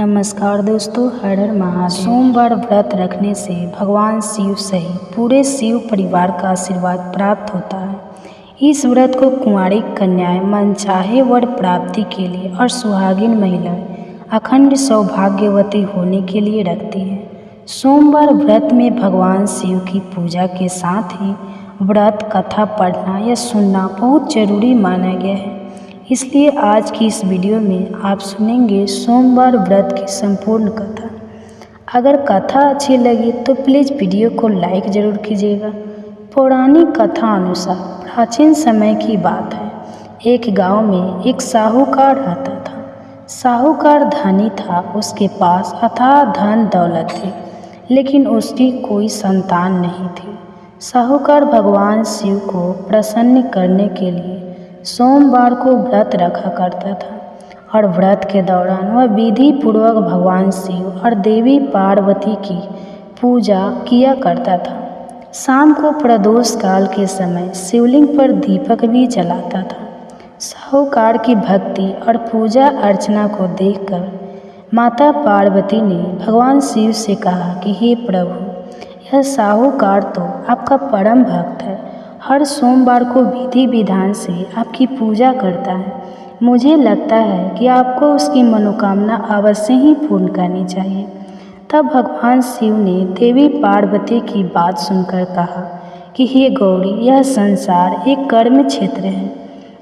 नमस्कार दोस्तों, हर हर महादेव। सोमवार व्रत रखने से भगवान शिव सहित पूरे शिव परिवार का आशीर्वाद प्राप्त होता है। इस व्रत को कुंवारी कन्याएं मनचाहे वर प्राप्ति के लिए और सुहागिन महिलाएं अखंड सौभाग्यवती होने के लिए रखती है। सोमवार व्रत में भगवान शिव की पूजा के साथ ही व्रत कथा पढ़ना या सुनना बहुत जरूरी माना गया है। इसलिए आज की इस वीडियो में आप सुनेंगे सोमवार व्रत की संपूर्ण कथा। अगर कथा अच्छी लगी तो प्लीज़ वीडियो को लाइक ज़रूर कीजिएगा। पौराणिक कथा अनुसार प्राचीन समय की बात है। एक गांव में एक साहूकार रहता था। साहूकार धनी था, उसके पास अथाह धन दौलत थी, लेकिन उसकी कोई संतान नहीं थी। साहूकार भगवान शिव को प्रसन्न करने के लिए सोमवार को व्रत रखा करता था और व्रत के दौरान वह विधि पूर्वक भगवान शिव और देवी पार्वती की पूजा किया करता था। शाम को प्रदोष काल के समय शिवलिंग पर दीपक भी जलाता था। साहूकार की भक्ति और पूजा अर्चना को देखकर माता पार्वती ने भगवान शिव से कहा कि हे प्रभु, यह साहूकार तो आपका परम भक्त है, हर सोमवार को विधि विधान से आपकी पूजा करता है। मुझे लगता है कि आपको उसकी मनोकामना अवश्य ही पूर्ण करनी चाहिए। तब भगवान शिव ने देवी पार्वती की बात सुनकर कहा कि हे गौरी, यह संसार एक कर्म क्षेत्र है।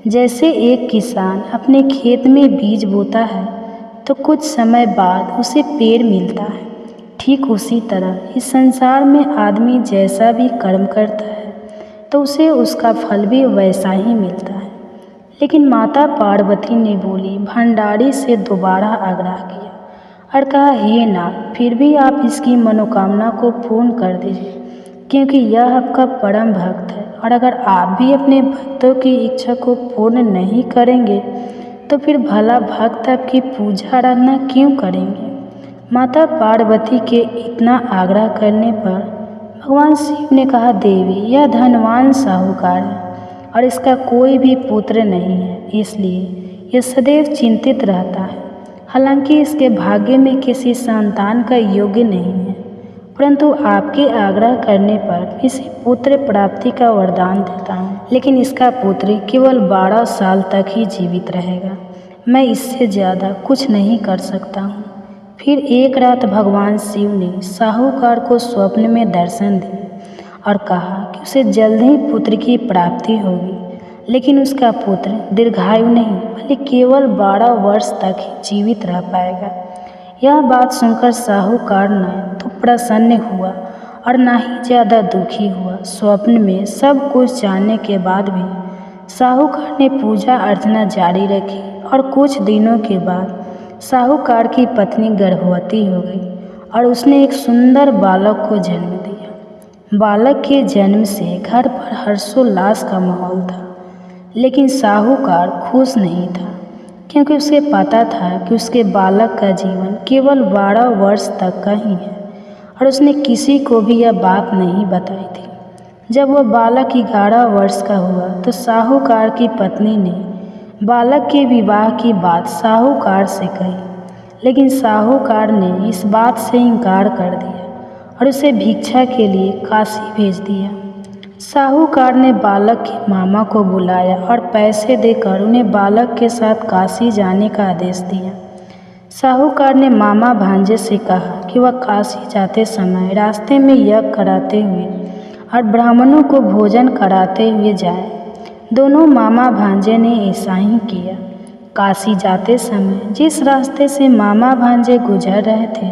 जैसे एक किसान अपने खेत में बीज बोता है तो कुछ समय बाद उसे पेड़ मिलता है, ठीक उसी तरह इस संसार में आदमी जैसा भी कर्म करता है तो उसे उसका फल भी वैसा ही मिलता है। लेकिन माता पार्वती ने बोली भंडारी से दोबारा आग्रह किया और कहा, हे नाथ, फिर भी आप इसकी मनोकामना को पूर्ण कर दीजिए, क्योंकि यह आपका परम भक्त है, और अगर आप भी अपने भक्तों की इच्छा को पूर्ण नहीं करेंगे तो फिर भला भक्त आपकी पूजा आराधना क्यों करेंगे। माता पार्वती के इतना आग्रह करने पर भगवान शिव ने कहा, देवी, यह धनवान साहूकार है और इसका कोई भी पुत्र नहीं है, इसलिए यह सदैव चिंतित रहता है। हालांकि इसके भाग्य में किसी संतान का योग्य नहीं है, परंतु आपके आग्रह करने पर इसे पुत्र प्राप्ति का वरदान देता हूँ। लेकिन इसका पुत्र केवल 12 साल तक ही जीवित रहेगा। मैं इससे ज़्यादा कुछ नहीं कर सकता हूँ। फिर एक रात भगवान शिव ने साहूकार को स्वप्न में दर्शन दिए और कहा कि उसे जल्द ही पुत्र की प्राप्ति होगी, लेकिन उसका पुत्र दीर्घायु नहीं बल्कि केवल 12 वर्ष तक ही जीवित रह पाएगा। यह बात सुनकर साहूकार न तो प्रसन्न हुआ और न ही ज़्यादा दुखी हुआ। स्वप्न में सब कुछ जानने के बाद भी साहूकार ने पूजा अर्चना जारी रखी और कुछ दिनों के बाद साहूकार की पत्नी गर्भवती हो गई और उसने एक सुंदर बालक को जन्म दिया। बालक के जन्म से घर पर हर्षोल्लास का माहौल था, लेकिन साहूकार खुश नहीं था, क्योंकि उसे पता था कि उसके बालक का जीवन केवल 12 वर्ष तक का ही है और उसने किसी को भी यह बात नहीं बताई थी। जब वह बालक 11 वर्ष का हुआ तो साहूकार की पत्नी ने बालक के विवाह की बात साहूकार से कही, लेकिन साहूकार ने इस बात से इनकार कर दिया और उसे भिक्षा के लिए काशी भेज दिया। साहूकार ने बालक के मामा को बुलाया और पैसे देकर उन्हें बालक के साथ काशी जाने का आदेश दिया। साहूकार ने मामा भांजे से कहा कि वह काशी जाते समय रास्ते में यज्ञ कराते हुए और ब्राह्मणों को भोजन कराते हुए जाए। दोनों मामा भांजे ने ऐसा ही किया। काशी जाते समय जिस रास्ते से मामा भांजे गुजर रहे थे,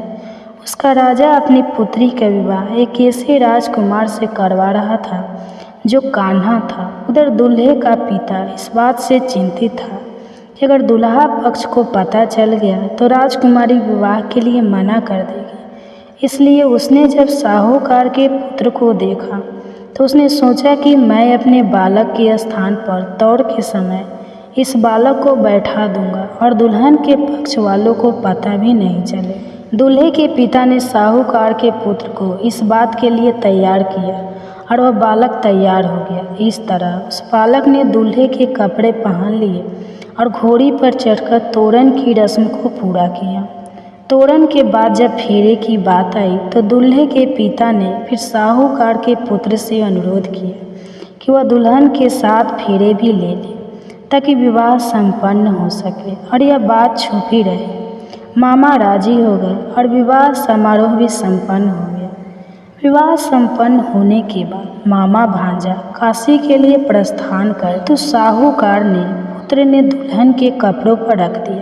उसका राजा अपनी पुत्री का विवाह एक ऐसे राजकुमार से करवा रहा था जो कान्हा था। उधर दूल्हे का पिता इस बात से चिंतित था कि अगर दूल्हा पक्ष को पता चल गया तो राजकुमारी विवाह के लिए मना कर देगी। इसलिए उसने जब साहूकार के पुत्र को देखा तो उसने सोचा कि मैं अपने बालक के स्थान पर दौड़ के समय इस बालक को बैठा दूंगा और दुल्हन के पक्ष वालों को पता भी नहीं चले। दूल्हे के पिता ने साहूकार के पुत्र को इस बात के लिए तैयार किया और वह बालक तैयार हो गया। इस तरह उस बालक ने दूल्हे के कपड़े पहन लिए और घोड़ी पर चढ़कर तोरण की रस्म को पूरा किया। तोरण के बाद जब फेरे की बात आई तो दूल्हे के पिता ने फिर साहूकार के पुत्र से अनुरोध किया कि वह दुल्हन के साथ फेरे भी ले ले ताकि विवाह संपन्न हो सके और यह बात छुपी रहे। मामा राजी हो गए और विवाह समारोह भी संपन्न हो गया। विवाह संपन्न होने के बाद मामा भांजा काशी के लिए प्रस्थान कर तो साहूकार ने पुत्र ने दुल्हन के कपड़ों पर रख दिया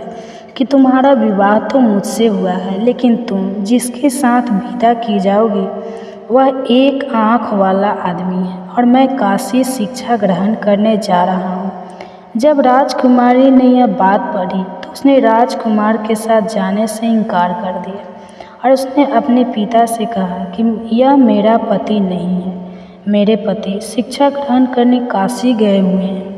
कि तुम्हारा विवाह तो मुझसे हुआ है, लेकिन तुम जिसके साथ विदा की जाओगी वह एक आँख वाला आदमी है और मैं काशी शिक्षा ग्रहण करने जा रहा हूँ। जब राजकुमारी ने यह बात पढ़ी तो उसने राजकुमार के साथ जाने से इनकार कर दिया और उसने अपने पिता से कहा कि यह मेरा पति नहीं है, मेरे पति शिक्षा ग्रहण करने काशी गए हुए हैं।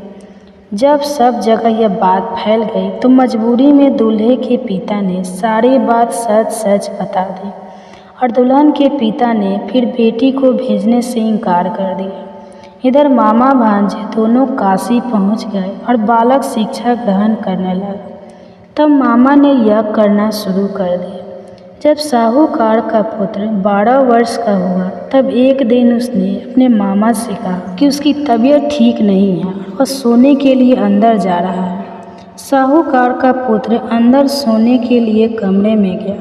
जब सब जगह यह बात फैल गई तो मजबूरी में दूल्हे के पिता ने सारी बात सच सच बता दी और दुल्हन के पिता ने फिर बेटी को भेजने से इनकार कर दिया। इधर मामा भांजे दोनों काशी पहुंच गए और बालक शिक्षा ग्रहण करने लगा। तब मामा ने यज्ञ करना शुरू कर दिया। जब साहूकार का पुत्र 12 वर्ष का हुआ तब एक दिन उसने अपने मामा से कहा कि उसकी तबीयत ठीक नहीं है और वह सोने के लिए अंदर जा रहा है। साहूकार का पुत्र अंदर सोने के लिए कमरे में गया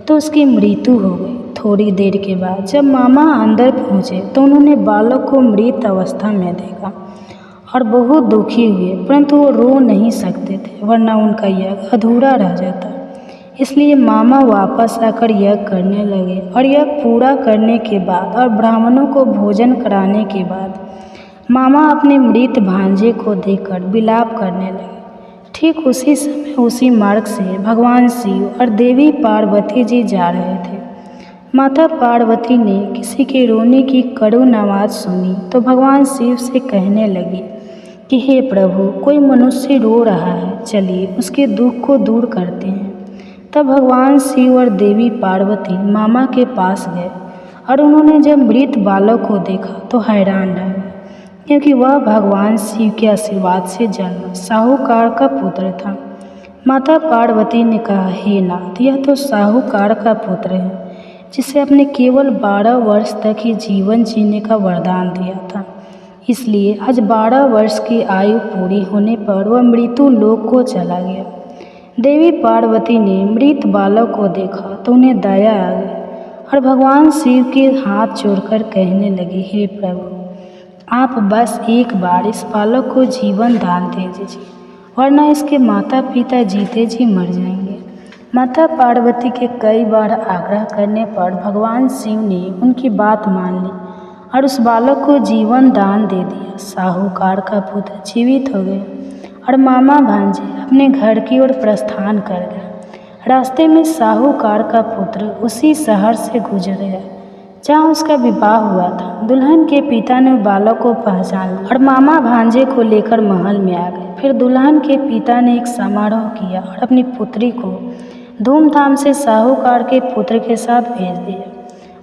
तो उसकी मृत्यु हो गई। थोड़ी देर के बाद जब मामा अंदर पहुँचे तो उन्होंने बालक को मृत अवस्था में देखा और बहुत दुखी हुए, परंतु वो रो नहीं सकते थे वरना उनका यज्ञ अधूरा रह जाता। इसलिए मामा वापस आकर यज्ञ करने लगे और यज्ञ पूरा करने के बाद और ब्राह्मणों को भोजन कराने के बाद मामा अपने मृत भांजे को देखकर विलाप करने लगे। ठीक उसी समय उसी मार्ग से भगवान शिव और देवी पार्वती जी जा रहे थे। माता पार्वती ने किसी के रोने की करुण आवाज़ सुनी तो भगवान शिव से कहने लगी कि हे प्रभु, कोई मनुष्य रो रहा है, चलिए उसके दुख को दूर करते हैं। तब भगवान शिव और देवी पार्वती मामा के पास गए और उन्होंने जब मृत बालक को देखा तो हैरान रह गए, क्योंकि वह भगवान शिव के आशीर्वाद से जन्मा साहूकार का पुत्र था। माता पार्वती ने कहा, हे नाथ, यह तो साहूकार का पुत्र है जिसे अपने केवल 12 वर्ष तक ही जीवन जीने का वरदान दिया था। इसलिए आज 12 वर्ष की आयु पूरी होने पर वह मृत्यु लोक को चला गया। देवी पार्वती ने मृत बालक को देखा तो उन्हें दया आ गई और भगवान शिव के हाथ जोड़कर कहने लगी, हे प्रभु, आप बस एक बार इस बालक को जीवन दान दे दीजिए, वरना इसके माता पिता जीते जी मर जाएंगे। माता पार्वती के कई बार आग्रह करने पर भगवान शिव ने उनकी बात मान ली और उस बालक को जीवन दान दे दिया। साहूकार का पुत्र जीवित हो गया और मामा भांजे अपने घर की ओर प्रस्थान कर गए। रास्ते में साहूकार का पुत्र उसी शहर से गुजर गया जहाँ उसका विवाह हुआ था। दुल्हन के पिता ने बालक को पहचान लिया और मामा भांजे को लेकर महल में आ गए। फिर दुल्हन के पिता ने एक समारोह किया और अपनी पुत्री को धूमधाम से साहूकार के पुत्र के साथ भेज दिया।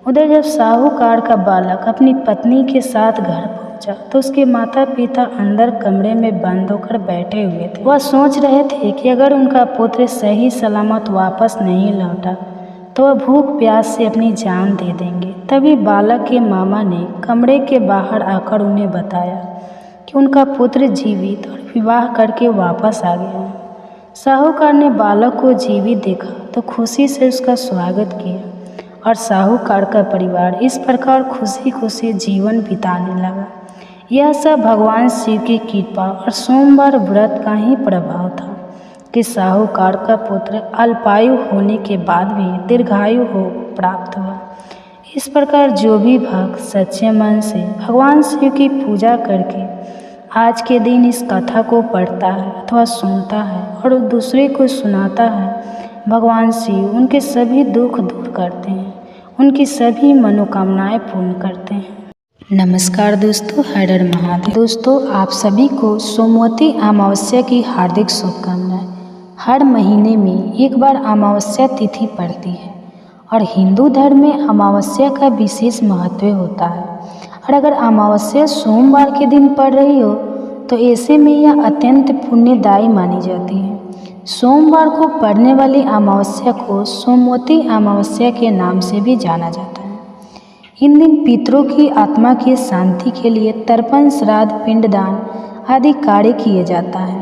उधर जब साहूकार का बालक अपनी पत्नी के साथ घर पहुंचा तो उसके माता पिता अंदर कमरे में बंद होकर बैठे हुए थे। वह सोच रहे थे कि अगर उनका पुत्र सही सलामत वापस नहीं लौटा तो वह भूख प्यास से अपनी जान दे देंगे। तभी बालक के मामा ने कमरे के बाहर आकर उन्हें बताया कि उनका पुत्र जीवित और विवाह करके वापस आ गया है। साहूकार ने बालक को जीवित देखा तो खुशी से उसका स्वागत किया और साहूकार का परिवार इस प्रकार खुशी खुशी जीवन बिताने लगा। यह सब भगवान शिव की कृपा और सोमवार व्रत का ही प्रभाव था कि साहूकार का पुत्र अल्पायु होने के बाद भी दीर्घायु हो प्राप्त हुआ। इस प्रकार जो भी भक्त सच्चे मन से भगवान शिव की पूजा करके आज के दिन इस कथा को पढ़ता है अथवा सुनता है और दूसरे को सुनाता है, भगवान शिव उनके सभी दुख दूर करते हैं, उनकी सभी मनोकामनाएं पूर्ण करते हैं। नमस्कार दोस्तों, हर हर महादेव। दोस्तों, आप सभी को सोमवती अमावस्या की हार्दिक शुभकामनाएं। हर महीने में एक बार अमावस्या तिथि पड़ती है और हिंदू धर्म में अमावस्या का विशेष महत्व होता है और अगर अमावस्या सोमवार के दिन पड़ रही हो तो ऐसे में यह अत्यंत पुण्यदायी मानी जाती है। सोमवार को पड़ने वाली अमावस्या को सोमवती अमावस्या के नाम से भी जाना जाता है। इन दिन पितरों की आत्मा की शांति के लिए तर्पण, श्राद्ध, पिंडदान आदि कार्य किए जाता है।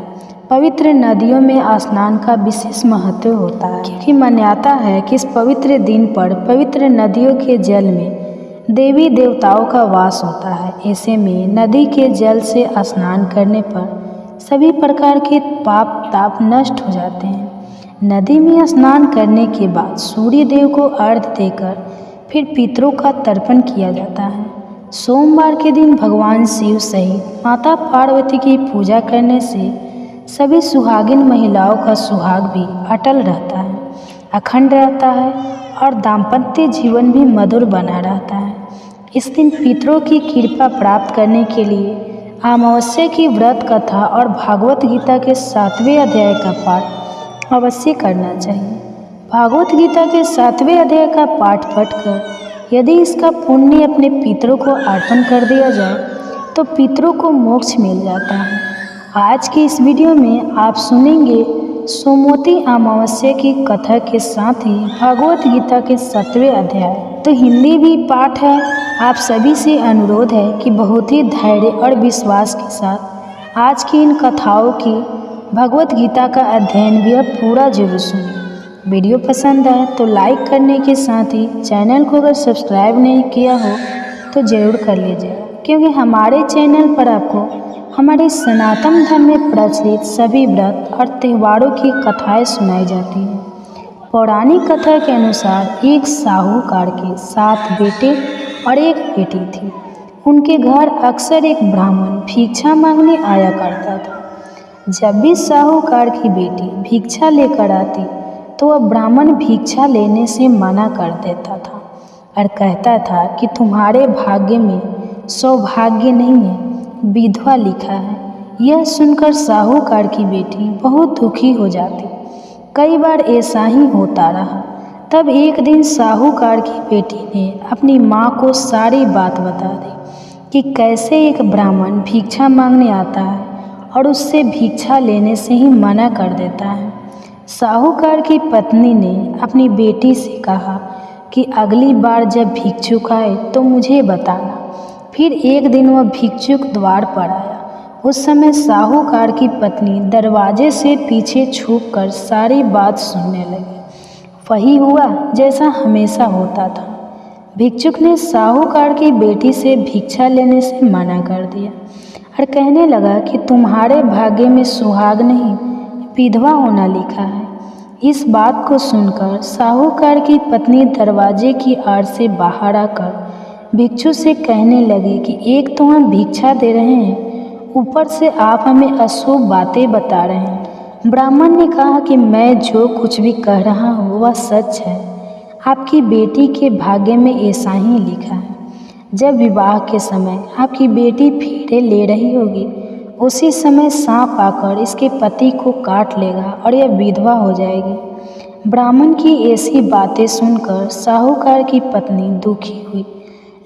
पवित्र नदियों में स्नान का विशेष महत्व होता है, क्योंकि मान्यता है कि इस पवित्र दिन पर पवित्र नदियों के जल में देवी देवताओं का वास होता है। ऐसे में नदी के जल से स्नान करने पर सभी प्रकार के पाप ताप नष्ट हो जाते हैं। नदी में स्नान करने के बाद सूर्य देव को अर्घ्य देकर फिर पितरों का तर्पण किया जाता है। सोमवार के दिन भगवान शिव सहित माता पार्वती की पूजा करने से सभी सुहागिन महिलाओं का सुहाग भी अटल रहता है, अखंड रहता है और दाम्पत्य जीवन भी मधुर बना रहता है। इस दिन पितरों की कृपा प्राप्त करने के लिए अमावस्या की व्रत कथा और भागवत गीता के 7वें अध्याय का पाठ अवश्य करना चाहिए। भागवत गीता के 7वें अध्याय का पाठ पढ़कर यदि इसका पुण्य अपने पितरों को अर्पण कर दिया जाए तो पितरों को मोक्ष मिल जाता है। आज की इस वीडियो में आप सुनेंगे सोमवती अमावस्या की कथा के साथ ही भागवत गीता के 7वें अध्याय। तो हिंदी भी पाठ है। आप सभी से अनुरोध है कि बहुत ही धैर्य और विश्वास के साथ आज की इन कथाओं की भगवत गीता का अध्ययन भी अब पूरा जरूर सुनिए। वीडियो पसंद आए तो लाइक करने के साथ ही चैनल को अगर सब्सक्राइब नहीं किया हो तो ज़रूर कर लीजिएगा, क्योंकि हमारे चैनल पर आपको हमारे सनातन धर्म में प्रचलित सभी व्रत और त्योहारों की कथाएं सुनाई जाती हैं। पौराणिक कथा के अनुसार एक साहूकार के 7 बेटे और एक बेटी थी। उनके घर अक्सर एक ब्राह्मण भिक्षा मांगने आया करता था। जब भी साहूकार की बेटी भिक्षा लेकर आती तो वह ब्राह्मण भिक्षा लेने से मना कर देता था और कहता था कि तुम्हारे भाग्य में सौभाग्य नहीं है, विधवा लिखा है। यह सुनकर साहूकार की बेटी बहुत दुखी हो जाती। कई बार ऐसा ही होता रहा। तब एक दिन साहूकार की बेटी ने अपनी माँ को सारी बात बता दी कि कैसे एक ब्राह्मण भिक्षा मांगने आता है और उससे भिक्षा लेने से ही मना कर देता है। साहूकार की पत्नी ने अपनी बेटी से कहा कि अगली बार जब भिक्षुक आए तो मुझे बताना। फिर एक दिन वह भिक्षुक द्वार पर आया। उस समय साहूकार की पत्नी दरवाजे से पीछे छुपकर सारी बात सुनने लगी। वही हुआ जैसा हमेशा होता था। भिक्षुक ने साहूकार की बेटी से भिक्षा लेने से मना कर दिया और कहने लगा कि तुम्हारे भाग्य में सुहाग नहीं, विधवा होना लिखा है। इस बात को सुनकर साहूकार की पत्नी दरवाजे की आड़ से बाहर आकर भिक्षु से कहने लगी कि एक तो हम भिक्षा दे रहे हैं, ऊपर से आप हमें अशुभ बातें बता रहे हैं। ब्राह्मण ने कहा कि मैं जो कुछ भी कह रहा हूँ वह सच है। आपकी बेटी के भाग्य में ऐसा ही लिखा है। जब विवाह के समय आपकी बेटी फेरे ले रही होगी, उसी समय सांप आकर इसके पति को काट लेगा और यह विधवा हो जाएगी। ब्राह्मण की ऐसी बातें सुनकर साहूकार की पत्नी दुखी हुई,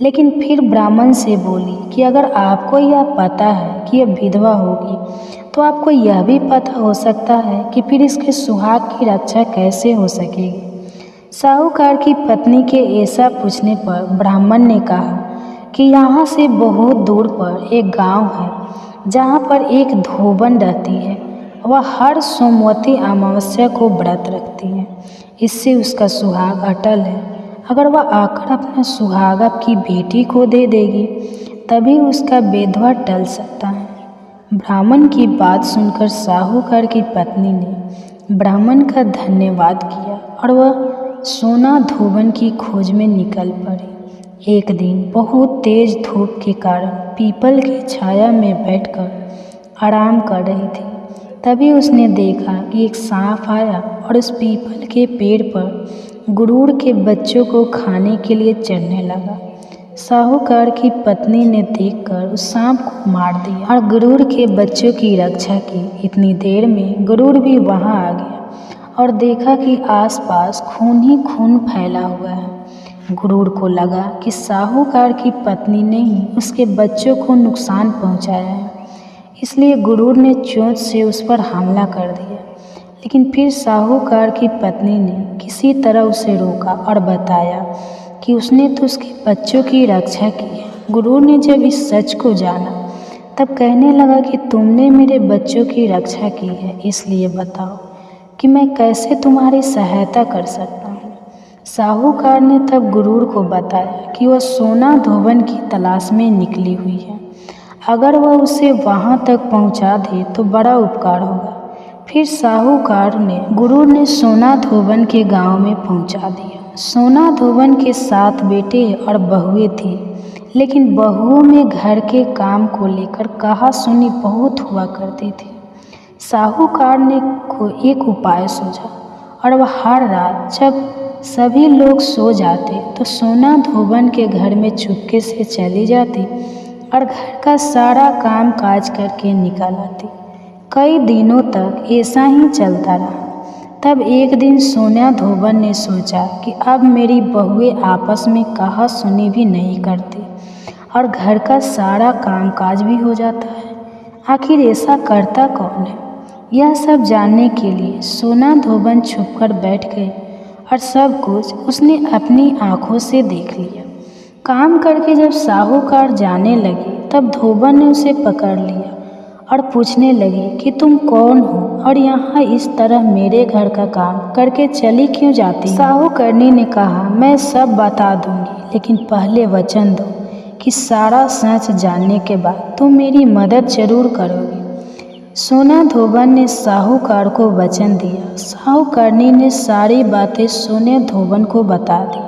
लेकिन फिर ब्राह्मण से बोली कि अगर आपको यह पता है कि यह विधवा होगी तो आपको यह भी पता हो सकता है कि फिर इसके सुहाग की रक्षा कैसे हो सकेगी। साहूकार की पत्नी के ऐसा पूछने पर ब्राह्मण ने कहा कि यहाँ से बहुत दूर पर एक गांव है जहाँ पर एक धोबन रहती है। वह हर सोमवती अमावस्या को व्रत रखती है। इससे उसका सुहाग अटल है। अगर वह आकर अपना सुहाग आपकी बेटी को दे देगी तभी उसका विधवा टल सकता है। ब्राह्मण की बात सुनकर साहूकार की पत्नी ने ब्राह्मण का धन्यवाद किया और वह सोना धोबन की खोज में निकल पड़ी। एक दिन बहुत तेज धूप के कारण पीपल की छाया में बैठकर आराम कर रही थी। तभी उसने देखा कि एक सांप आया और उस पीपल के पेड़ पर गुरूर के बच्चों को खाने के लिए चढ़ने लगा। साहूकार की पत्नी ने देखकर उस सांप को मार दिया और गुरूर के बच्चों की रक्षा की। इतनी देर में गुरूर भी वहां आ गया और देखा कि आसपास खून ही खून फैला हुआ है। गुरूर को लगा कि साहूकार की पत्नी ने ही उसके बच्चों को नुकसान पहुंचाया है, इसलिए गुरूर ने चोंच से उस पर हमला कर दिया। लेकिन फिर साहूकार की पत्नी ने किसी तरह उसे रोका और बताया कि उसने तो उसके बच्चों की रक्षा की है। गुरूर ने जब इस सच को जाना तब कहने लगा कि तुमने मेरे बच्चों की रक्षा की है, इसलिए बताओ कि मैं कैसे तुम्हारी सहायता कर सकता हूँ। साहूकार ने तब गुरूर को बताया कि वह सोना धोबन की तलाश में निकली हुई है, अगर वह उसे वहाँ तक पहुँचा दे तो बड़ा उपकार होगा। फिर साहूकार ने गुरूर ने सोना धोबन के गांव में पहुँचा दिया। सोना धोबन के 7 बेटे और बहुएं थी, लेकिन बहुओं में घर के काम को लेकर कहा सुनी बहुत हुआ करती थी। साहूकार ने एक उपाय सोचा और वह हर रात जब सभी लोग सो जाते तो सोना धोबन के घर में चुपके से चली जाती और घर का सारा काम काज करके निकल आती। कई दिनों तक ऐसा ही चलता रहा। तब एक दिन सोना धोबन ने सोचा कि अब मेरी बहुएं आपस में कहा सुनी भी नहीं करती और घर का सारा काम काज भी हो जाता है। आखिर ऐसा करता कौन है? यह सब जानने के लिए सोना धोबन छुपकर बैठ गए और सब कुछ उसने अपनी आंखों से देख लिया। काम करके जब साहूकार जाने लगे तब धोबन ने उसे पकड़ लिया और पूछने लगे कि तुम कौन हो और यहाँ इस तरह मेरे घर का काम करके चली क्यों जाती? साहूकरनी ने कहा, मैं सब बता दूंगी, लेकिन पहले वचन दो कि सारा सच जानने के बाद तुम मेरी मदद जरूर करोगी। सोना धोबन ने साहूकार को वचन दिया। साहूकरनी ने सारी बातें सोने धोबन को बता दी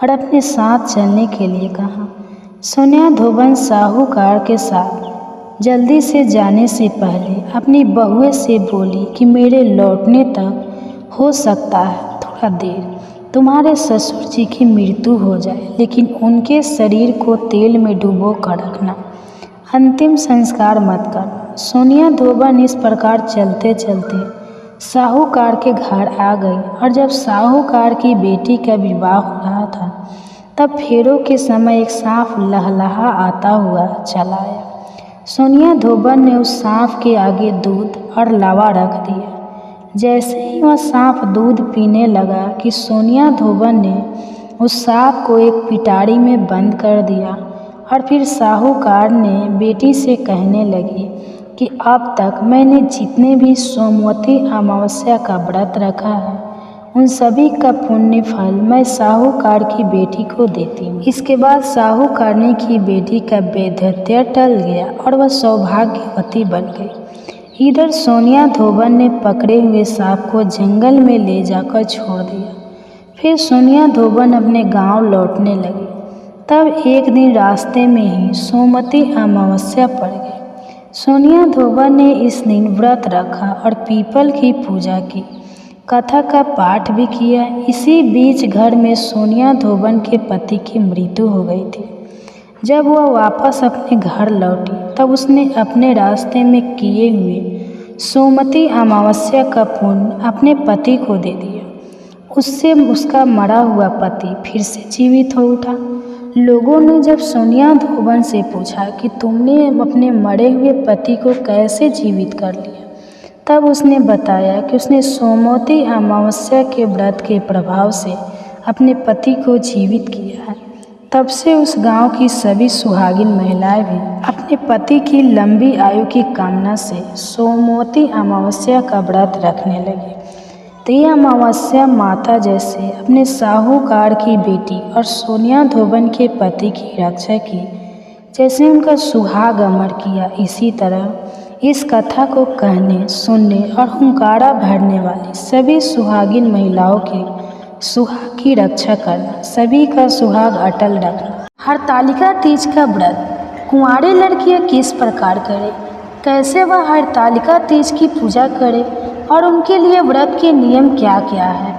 और अपने साथ चलने के लिए कहा। सोना धोबन साहूकार के साथ जल्दी से जाने से पहले अपनी बहुएं से बोली कि मेरे लौटने तक हो सकता है थोड़ा देर तुम्हारे ससुर जी की मृत्यु हो जाए, लेकिन उनके शरीर को तेल में डुबो कर रखना, अंतिम संस्कार मत करना। सोना धोबन इस प्रकार चलते चलते साहूकार के घर आ गई और जब साहूकार की बेटी का विवाह हो रहा था तब फेरों के समय एक सांप लहलहा आता हुआ चला आया। सोना धोबन ने उस सांप के आगे दूध और लावा रख दिया। जैसे ही वह सांप दूध पीने लगा कि सोना धोबन ने उस सांप को एक पिटारी में बंद कर दिया और फिर साहूकार ने बेटी से कहने लगी कि अब तक मैंने जितने भी सोमवती अमावस्या का व्रत रखा है उन सभी का पुण्य फल मैं साहूकार की बेटी को देती हूँ। इसके बाद साहूकारनी की बेटी का वैधव्य टल गया और वह सौभाग्यवती बन गई। इधर सोना धोबन ने पकड़े हुए सांप को जंगल में ले जाकर छोड़ दिया। फिर सोना धोबन अपने गांव लौटने लगी। तब एक दिन रास्ते में ही सोमवती अमावस्या पड़ गई। सोना धोबन ने इस दिन व्रत रखा और पीपल की पूजा की, कथा का पाठ भी किया। इसी बीच घर में सोना धोबन के पति की मृत्यु हो गई थी। जब वह वापस अपने घर लौटी तब उसने अपने रास्ते में किए हुए सोमवती अमावस्या का पुण्य अपने पति को दे दिया। उससे उसका मरा हुआ पति फिर से जीवित हो उठा। लोगों ने जब सोना धोबन से पूछा कि तुमने अपने मरे हुए पति को कैसे जीवित कर लिया, तब उसने बताया कि उसने सोमवती अमावस्या के व्रत के प्रभाव से अपने पति को जीवित किया है। तब से उस गांव की सभी सुहागिन महिलाएं भी अपने पति की लंबी आयु की कामना से सोमवती अमावस्या का व्रत रखने लगी। तो यह अमावस्या माता जैसे अपने साहूकार की बेटी और सोना धोबन के पति की रक्षा की, जैसे उनका सुहाग अमर किया, इसी तरह इस कथा को कहने, सुनने और हुंकारा भरने वाली सभी सुहागिन महिलाओं के सुहाग की रक्षा करना, सभी का सुहाग अटल रखना। हरतालिका तीज का व्रत कुंवारी लड़कियां किस प्रकार करें, कैसे वह हरतालिका तीज की पूजा करें और उनके लिए व्रत के नियम क्या क्या है,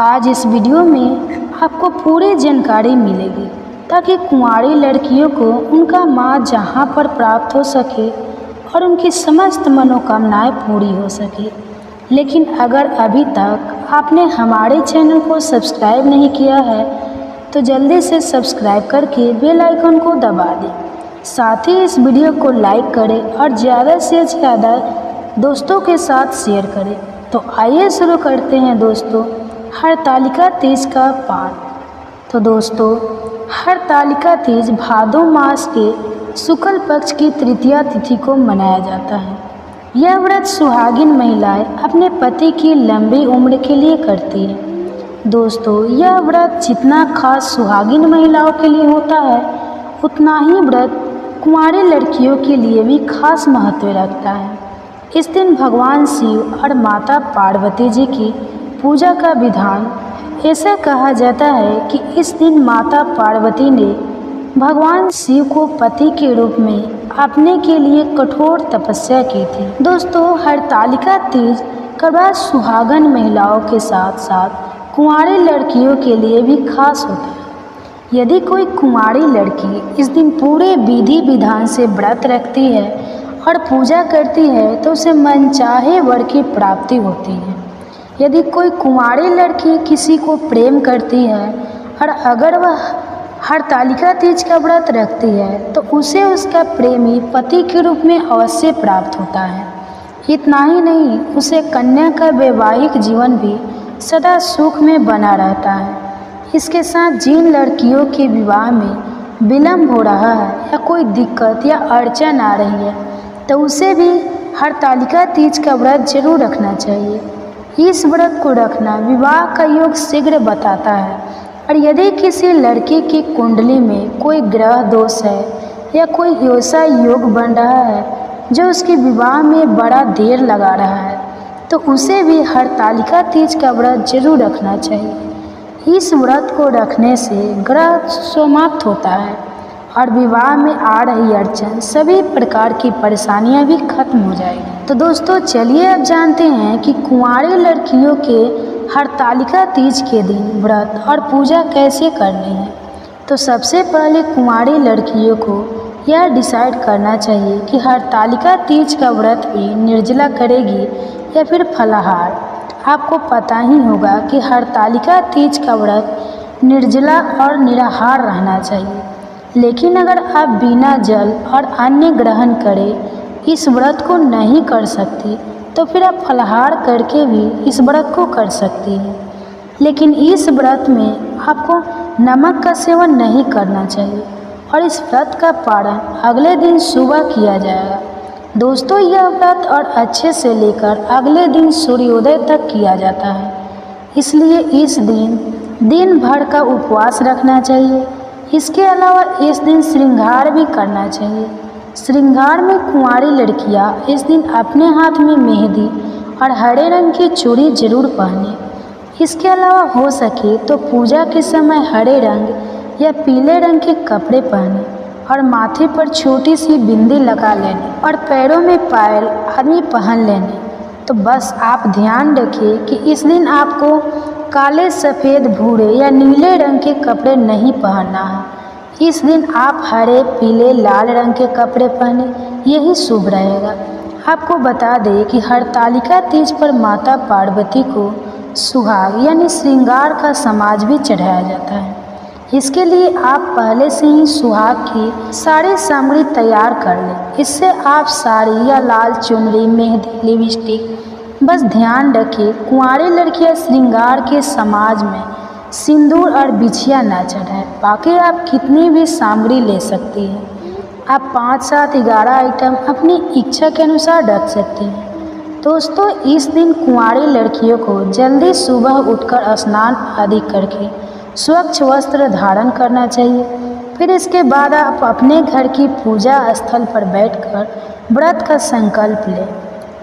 आज इस वीडियो में आपको पूरी जानकारी मिलेगी ताकि कुंवारी लड़कियों को उनका माँ जहाँ पर प्राप्त हो सके और उनकी समस्त मनोकामनाएं पूरी हो सके। लेकिन अगर अभी तक आपने हमारे चैनल को सब्सक्राइब नहीं किया है तो जल्दी से सब्सक्राइब करके बेल आइकन को दबा दें। साथ ही इस वीडियो को लाइक करें और ज़्यादा से ज़्यादा दोस्तों के साथ शेयर करें तो आइए शुरू करते हैं दोस्तों हरतालिका तीज का पाठ। तो दोस्तों हरतालिका तीज भादो मास के शुक्ल पक्ष की तृतीया तिथि को मनाया जाता है। यह व्रत सुहागिन महिलाएं अपने पति की लंबी उम्र के लिए करती है। दोस्तों यह व्रत जितना खास सुहागिन महिलाओं के लिए होता है उतना ही व्रत कुंवारी लड़कियों के लिए भी खास महत्व रखता है। इस दिन भगवान शिव और माता पार्वती जी की पूजा का विधान ऐसा कहा जाता है कि इस दिन माता पार्वती ने भगवान शिव को पति के रूप में अपने के लिए कठोर तपस्या की थी। दोस्तों हरतालिका तीज का व्रत सुहागन महिलाओं के साथ साथ कुंवारी लड़कियों के लिए भी खास होता है। यदि कोई कुंवारी लड़की इस दिन पूरे विधि विधान से व्रत रखती है और पूजा करती है तो उसे मनचाहे वर की प्राप्ति होती है। यदि कोई कुंवारी लड़की किसी को प्रेम करती है और अगर वह हरतालिका तीज का व्रत रखती है तो उसे उसका प्रेमी पति के रूप में अवश्य प्राप्त होता है। इतना ही नहीं, उसे कन्या का वैवाहिक जीवन भी सदा सुख में बना रहता है। इसके साथ जिन लड़कियों के विवाह में विलम्ब हो रहा है या कोई दिक्कत या अड़चन आ रही है तो उसे भी हरतालिका तीज का व्रत जरूर रखना चाहिए। इस व्रत को रखना विवाह का योग शीघ्र बताता है। और यदि किसी लड़की की कुंडली में कोई ग्रह दोष है या कोई ऐसा योग बन रहा है जो उसके विवाह में बड़ा देर लगा रहा है तो उसे भी हरतालिका तीज का व्रत जरूर रखना चाहिए। इस व्रत को रखने से ग्रह समाप्त होता है और विवाह में आ रही अड़चन सभी प्रकार की परेशानियां भी खत्म हो जाएगी। तो दोस्तों चलिए अब जानते हैं कि कुंवारी लड़कियों के हरतालिका तीज के दिन व्रत और पूजा कैसे करनी है। तो सबसे पहले कुंवारी लड़कियों को यह डिसाइड करना चाहिए कि हरतालिका तीज का व्रत भी निर्जला करेगी या फिर फलाहार। आपको पता ही होगा कि हरतालिका तीज का व्रत निर्जला और निराहार रहना चाहिए, लेकिन अगर आप बिना जल और अन्न ग्रहण करें इस व्रत को नहीं कर सकती तो फिर आप फलाहार करके भी इस व्रत को कर सकती हैं। लेकिन इस व्रत में आपको नमक का सेवन नहीं करना चाहिए और इस व्रत का पारण अगले दिन सुबह किया जाएगा। दोस्तों यह व्रत और अच्छे से लेकर अगले दिन सूर्योदय तक किया जाता है, इसलिए इस दिन भर का उपवास रखना चाहिए। इसके अलावा इस दिन श्रृंगार भी करना चाहिए। श्रृंगार में कुंवारी लड़कियां इस दिन अपने हाथ में मेहंदी और हरे रंग की चूड़ी जरूर पहने। इसके अलावा हो सके तो पूजा के समय हरे रंग या पीले रंग के कपड़े पहने और माथे पर छोटी सी बिंदी लगा लेने और पैरों में पायल आदि पहन लेने। तो बस आप ध्यान रखें कि इस दिन आपको काले, सफ़ेद, भूरे या नीले रंग के कपड़े नहीं पहनना है। इस दिन आप हरे, पीले, लाल रंग के कपड़े पहने, यही शुभ रहेगा। आपको बता दें कि हरतालिका तीज पर माता पार्वती को सुहाग यानी श्रृंगार का समाज भी चढ़ाया जाता है। इसके लिए आप पहले से ही सुहाग की सारी सामग्री तैयार कर लें। इससे आप साड़ी या लाल चुनरी, मेहंदी, लिपस्टिक, बस ध्यान रखें कुंवारी लड़कियां श्रृंगार के समाज में सिंदूर और बिछिया न चढ़ाएं। बाकी आप कितनी भी सामग्री ले सकती हैं। आप 5, 7, 11 आइटम अपनी इच्छा के अनुसार रख सकती हैं। दोस्तों इस दिन कुंवारी लड़कियों को जल्दी सुबह उठकर स्नान आदि करके स्वच्छ वस्त्र धारण करना चाहिए। फिर इसके बाद आप अपने घर की पूजा स्थल पर बैठकर व्रत का संकल्प लें।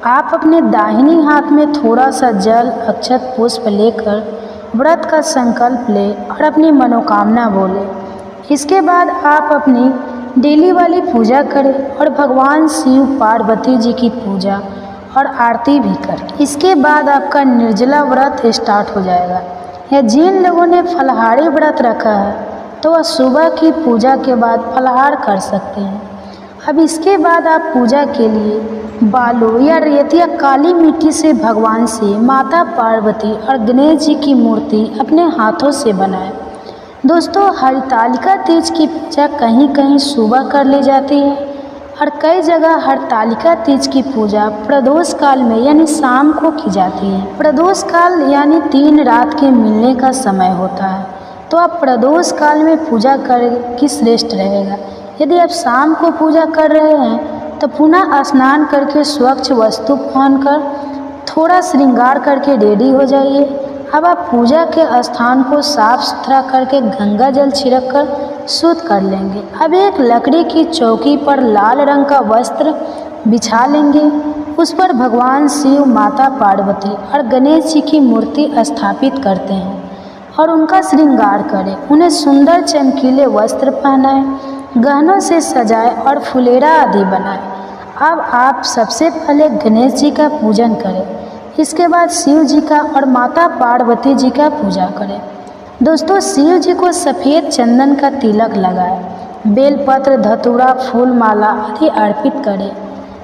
आप अपने दाहिनी हाथ में थोड़ा सा जल, अक्षत, पुष्प लेकर व्रत का संकल्प लें और अपनी मनोकामना बोलें। इसके बाद आप अपनी डेली वाली पूजा करें और भगवान शिव पार्वती जी की पूजा और आरती भी करें। इसके बाद आपका निर्जला व्रत स्टार्ट हो जाएगा। या जिन लोगों ने फलाहारी व्रत रखा है तो वह सुबह की पूजा के बाद फलाहार कर सकते हैं। अब इसके बाद आप पूजा के लिए बालू या रेत या काली मिट्टी से भगवान से माता पार्वती और गणेश जी की मूर्ति अपने हाथों से बनाएं। दोस्तों हरतालिका तीज की पूजा कहीं कहीं सुबह कर ली जाती है और कई जगह हरतालिका तीज की पूजा प्रदोष काल में यानी शाम को की जाती है। प्रदोष काल यानी 3 रात के मिलने का समय होता है, तो आप प्रदोष काल में पूजा करें कि श्रेष्ठ रहेगा। यदि आप शाम को पूजा कर रहे हैं तो पुनः स्नान करके स्वच्छ वस्त्र पहनकर थोड़ा श्रृंगार करके रेडी हो जाइए। अब आप पूजा के स्थान को साफ सुथरा करके गंगा जल छिड़क कर शुद्ध कर लेंगे। अब एक लकड़ी की चौकी पर लाल रंग का वस्त्र बिछा लेंगे। उस पर भगवान शिव, माता पार्वती और गणेश जी की मूर्ति स्थापित करते हैं और उनका श्रृंगार करें। उन्हें सुंदर चमकीले वस्त्र पहनाएं, गहनों से सजाएं और फुलेरा आदि बनाएं। अब आप सबसे पहले गणेश जी का पूजन करें, इसके बाद शिव जी का और माता पार्वती जी का पूजा करें। दोस्तों, शिव जी को सफ़ेद चंदन का तिलक लगाएं, बेलपत्र, धतूरा, फूल माला आदि अर्पित करें।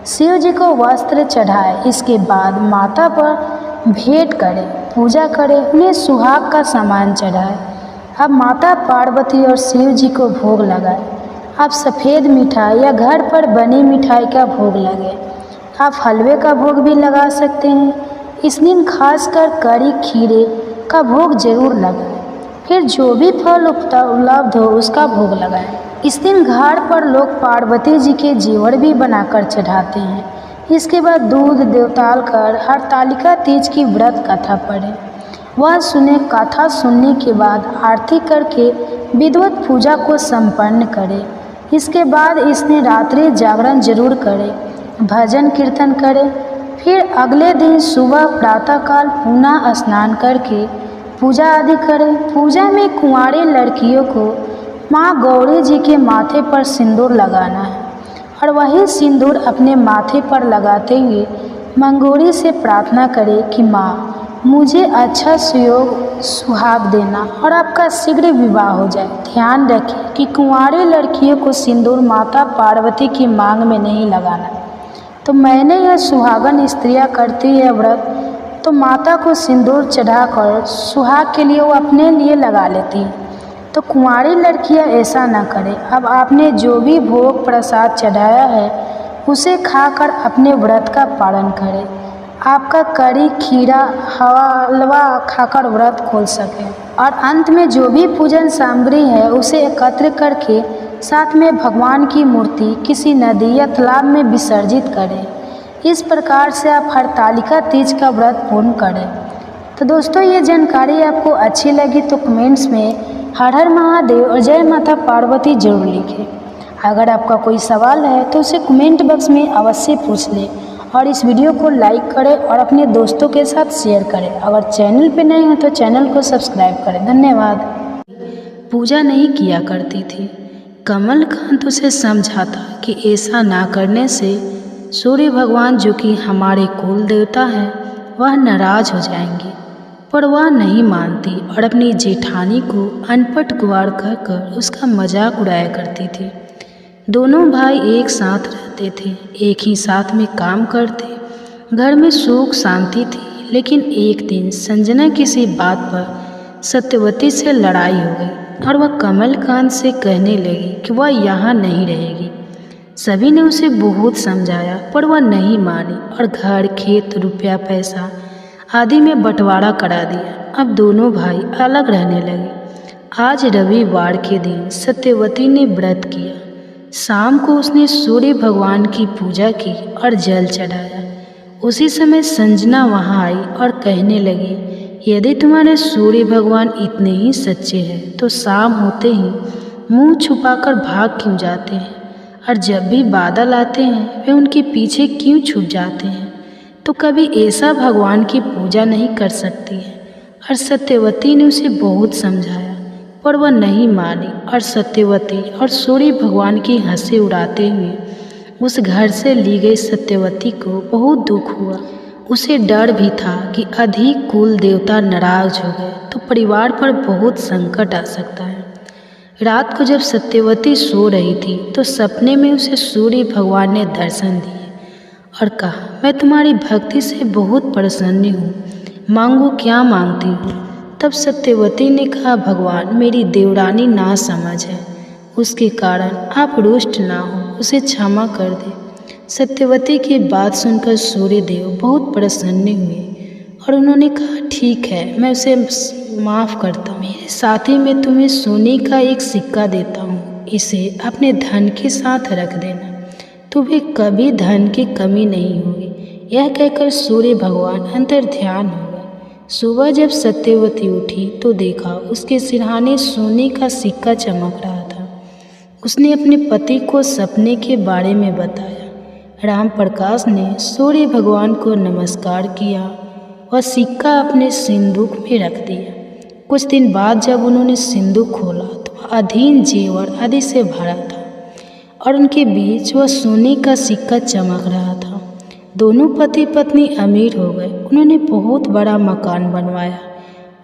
शिव जी को वस्त्र चढ़ाएं, इसके बाद माता पर भेंट करें, पूजा करें, उन्हें सुहाग का सामान चढ़ाएं। अब माता पार्वती और शिव जी को भोग लगाएं। आप सफ़ेद मिठाई या घर पर बनी मिठाई का भोग लगाएं। आप हलवे का भोग भी लगा सकते हैं। इस दिन खासकर कड़ी खीरे का भोग जरूर लगाएं। फिर जो भी फल उपलब्ध हो उसका भोग लगाएं। इस दिन घाट पर लोग पार्वती जी के जेवर भी बनाकर चढ़ाते हैं। इसके बाद दूध देवताल कर हरतालिका तीज की व्रत कथा पढ़ें। वह सुने। कथा सुनने के बाद आरती करके विधिवत पूजा को संपन्न करें। इसके बाद इसने रात्रि जागरण जरूर करें, भजन कीर्तन करें। फिर अगले दिन सुबह प्रातःकाल पुनः स्नान करके पूजा आदि करें। पूजा में कुंवारी लड़कियों को माँ गौरी जी के माथे पर सिंदूर लगाना है और वही सिंदूर अपने माथे पर लगाते हुए मंगोरी से प्रार्थना करें कि माँ मुझे अच्छा सुयोग सुहाग देना और आपका शीघ्र विवाह हो जाए। ध्यान रखें कि कुंवारी लड़कियों को सिंदूर माता पार्वती की मांग में नहीं लगाना। तो मैंने यह सुहागन स्त्रियां करती है व्रत, तो माता को सिंदूर चढ़ाकर सुहाग के लिए वो अपने लिए लगा लेती है। तो कुंवारी लड़कियां ऐसा ना करें। अब आपने जो भी भोग प्रसाद चढ़ाया है उसे खाकर अपने व्रत का पालन करें। आपका कड़ी खीरा हलवा खाकर व्रत खोल सकें। और अंत में जो भी पूजन सामग्री है उसे एकत्र करके साथ में भगवान की मूर्ति किसी नदी या तालाब में विसर्जित करें। इस प्रकार से आप हरतालिका तीज का व्रत पूर्ण करें। तो दोस्तों, ये जानकारी आपको अच्छी लगी तो कमेंट्स में हर हर महादेव और जय माता पार्वती जरूर लिखें। अगर आपका कोई सवाल है तो उसे कमेंट बॉक्स में अवश्य पूछ लें और इस वीडियो को लाइक करें और अपने दोस्तों के साथ शेयर करें। अगर चैनल पे नए हैं तो चैनल को सब्सक्राइब करें। धन्यवाद। पूजा नहीं किया करती थी। कमलकांत उसे समझाता कि ऐसा ना करने से सूर्य भगवान जो कि हमारे कुल देवता हैं वह नाराज हो जाएंगे, पर वह नहीं मानती और अपनी जेठानी को अनपढ़ गुआर कहकर उसका मजाक उड़ाया करती थी। दोनों भाई एक साथ रहते थे, एक ही साथ में काम करते, घर में सुख शांति थी। लेकिन एक दिन संजना किसी बात पर सत्यवती से लड़ाई हो गई और वह कमलकांत से कहने लगी कि वह यहाँ नहीं रहेगी। सभी ने उसे बहुत समझाया पर वह नहीं मानी और घर, खेत, रुपया, पैसा आदि में बंटवारा करा दिया। अब दोनों भाई अलग रहने लगे। आज रविवार के दिन सत्यवती ने व्रत किया। शाम को उसने सूर्य भगवान की पूजा की और जल चढ़ाया। उसी समय संजना वहाँ आई और कहने लगी, यदि तुम्हारे सूर्य भगवान इतने ही सच्चे हैं तो शाम होते ही मुंह छुपाकर भाग क्यों जाते हैं, और जब भी बादल आते हैं वे उनके पीछे क्यों छुप जाते हैं। तो कभी ऐसा भगवान की पूजा नहीं कर सकती है। और सत्यवती ने उसे बहुत समझाया पर वह नहीं मानी और सत्यवती और सूर्य भगवान की हंसी उड़ाते हुए उस घर से ली गई। सत्यवती को बहुत दुख हुआ। उसे डर भी था कि अधिक कुल देवता नाराज हो गए तो परिवार पर बहुत संकट आ सकता है। रात को जब सत्यवती सो रही थी तो सपने में उसे सूर्य भगवान ने दर्शन दिए और कहा, मैं तुम्हारी भक्ति से बहुत प्रसन्न हूँ, मांगो क्या मांगती हूँ। तब सत्यवती ने कहा, भगवान मेरी देवरानी ना समझ है, उसके कारण आप रुष्ट ना हो। उसे क्षमा कर दे। सत्यवती की बात सुनकर सूर्यदेव बहुत प्रसन्न हुए और उन्होंने कहा, ठीक है, मैं उसे माफ़ करता हूँ। मेरे साथी मैं तुम्हें सोने का एक सिक्का देता हूँ, इसे अपने धन के साथ रख देना, तुम्हें कभी धन की कमी नहीं होगी। यह कहकर सूर्य भगवान अंतर ध्यान हो गए। सुबह जब सत्यवती उठी तो देखा उसके सिरहाने सोने का सिक्का चमक रहा था। उसने अपने पति को सपने के बारे में बताया। राम प्रकाश ने सूर्य भगवान को नमस्कार किया और सिक्का अपने सिंदूक में रख दिया। कुछ दिन बाद जब उन्होंने सिंदूक खोला तो वह अधीन जेवर आदि से भरा था और उनके बीच वह सोने का सिक्का चमक रहा था। दोनों पति पत्नी अमीर हो गए। उन्होंने बहुत बड़ा मकान बनवाया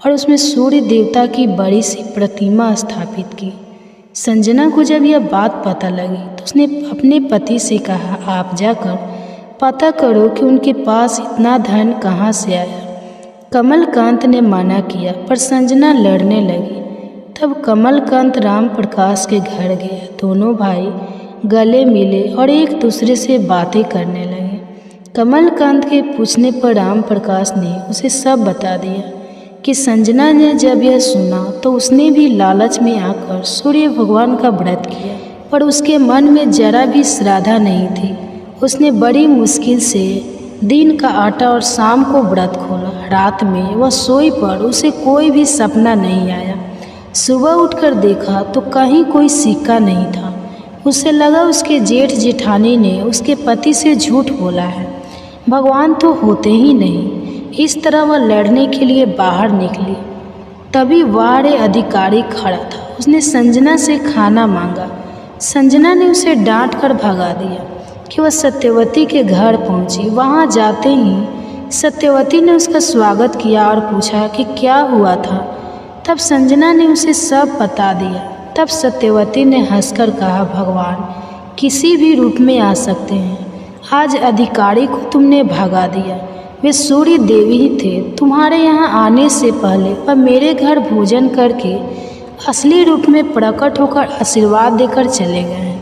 और उसमें सूर्य देवता की बड़ी सी प्रतिमा स्थापित की। संजना को जब यह बात पता लगी तो उसने अपने पति से कहा, आप जाकर पता करो कि उनके पास इतना धन कहाँ से आया। कमलकांत ने मना किया पर संजना लड़ने लगी। तब कमलकांत राम प्रकाश के घर गया। दोनों भाई गले मिले और एक दूसरे से बातें करने लगे। कमलकांत के पूछने पर राम प्रकाश ने उसे सब बता दिया कि संजना ने जब यह सुना तो उसने भी लालच में आकर सूर्य भगवान का व्रत किया, पर उसके मन में जरा भी श्रद्धा नहीं थी। उसने बड़ी मुश्किल से दिन का आटा और शाम को व्रत खोला। रात में वह सोई पर उसे कोई भी सपना नहीं आया। सुबह उठकर देखा तो कहीं कोई सिक्का नहीं था। उसे लगा उसके जेठ जेठानी ने उसके पति से झूठ बोला है, भगवान तो होते ही नहीं। इस तरह वह लड़ने के लिए बाहर निकली। तभी वार्ड अधिकारी खड़ा था। उसने संजना से खाना मांगा। संजना ने उसे डांट कर भगा दिया कि वह सत्यवती के घर पहुंची। वहां जाते ही सत्यवती ने उसका स्वागत किया और पूछा कि क्या हुआ था। तब संजना ने उसे सब बता दिया। तब सत्यवती ने हंसकर कहा, भगवान किसी भी रूप में आ सकते हैं। आज अधिकारी को तुमने भगा दिया, वे सूर्य देवी ही थे। तुम्हारे यहाँ आने से पहले वह मेरे घर भोजन करके असली रूप में प्रकट होकर आशीर्वाद देकर चले गए हैं।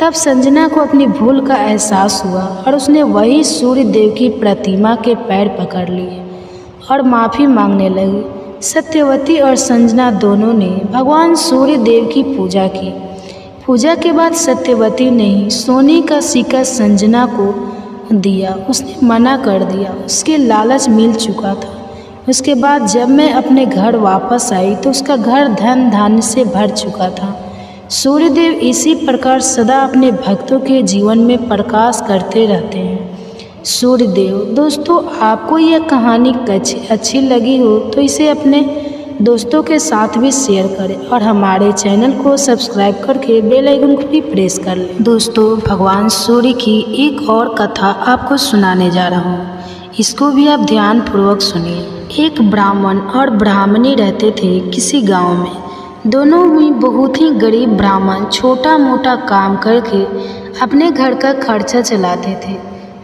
तब संजना को अपनी भूल का एहसास हुआ और उसने वही सूर्य देव की प्रतिमा के पैर पकड़ लिए और माफ़ी मांगने लगी। सत्यवती और संजना दोनों ने भगवान सूर्य देव की पूजा की। पूजा के बाद सत्यवती ने ही सोने का सिक्का संजना को दिया। उसने मना कर दिया, उसके लालच मिल चुका था। उसके बाद जब मैं अपने घर वापस आई तो उसका घर धन धान्य से भर चुका था। सूर्यदेव इसी प्रकार सदा अपने भक्तों के जीवन में प्रकाश करते रहते हैं। सूर्यदेव। दोस्तों, आपको यह कहानी अच्छी लगी हो तो इसे अपने दोस्तों के साथ भी शेयर करें और हमारे चैनल को सब्सक्राइब करके बेल आइकन को भी प्रेस कर लें। दोस्तों, भगवान सूर्य की एक और कथा आपको सुनाने जा रहा हूँ, इसको भी आप ध्यानपूर्वक सुनिए। एक ब्राह्मण और ब्राह्मणी रहते थे किसी गांव में। दोनों ही बहुत ही गरीब ब्राह्मण छोटा मोटा काम करके अपने घर का खर्चा चलाते थे।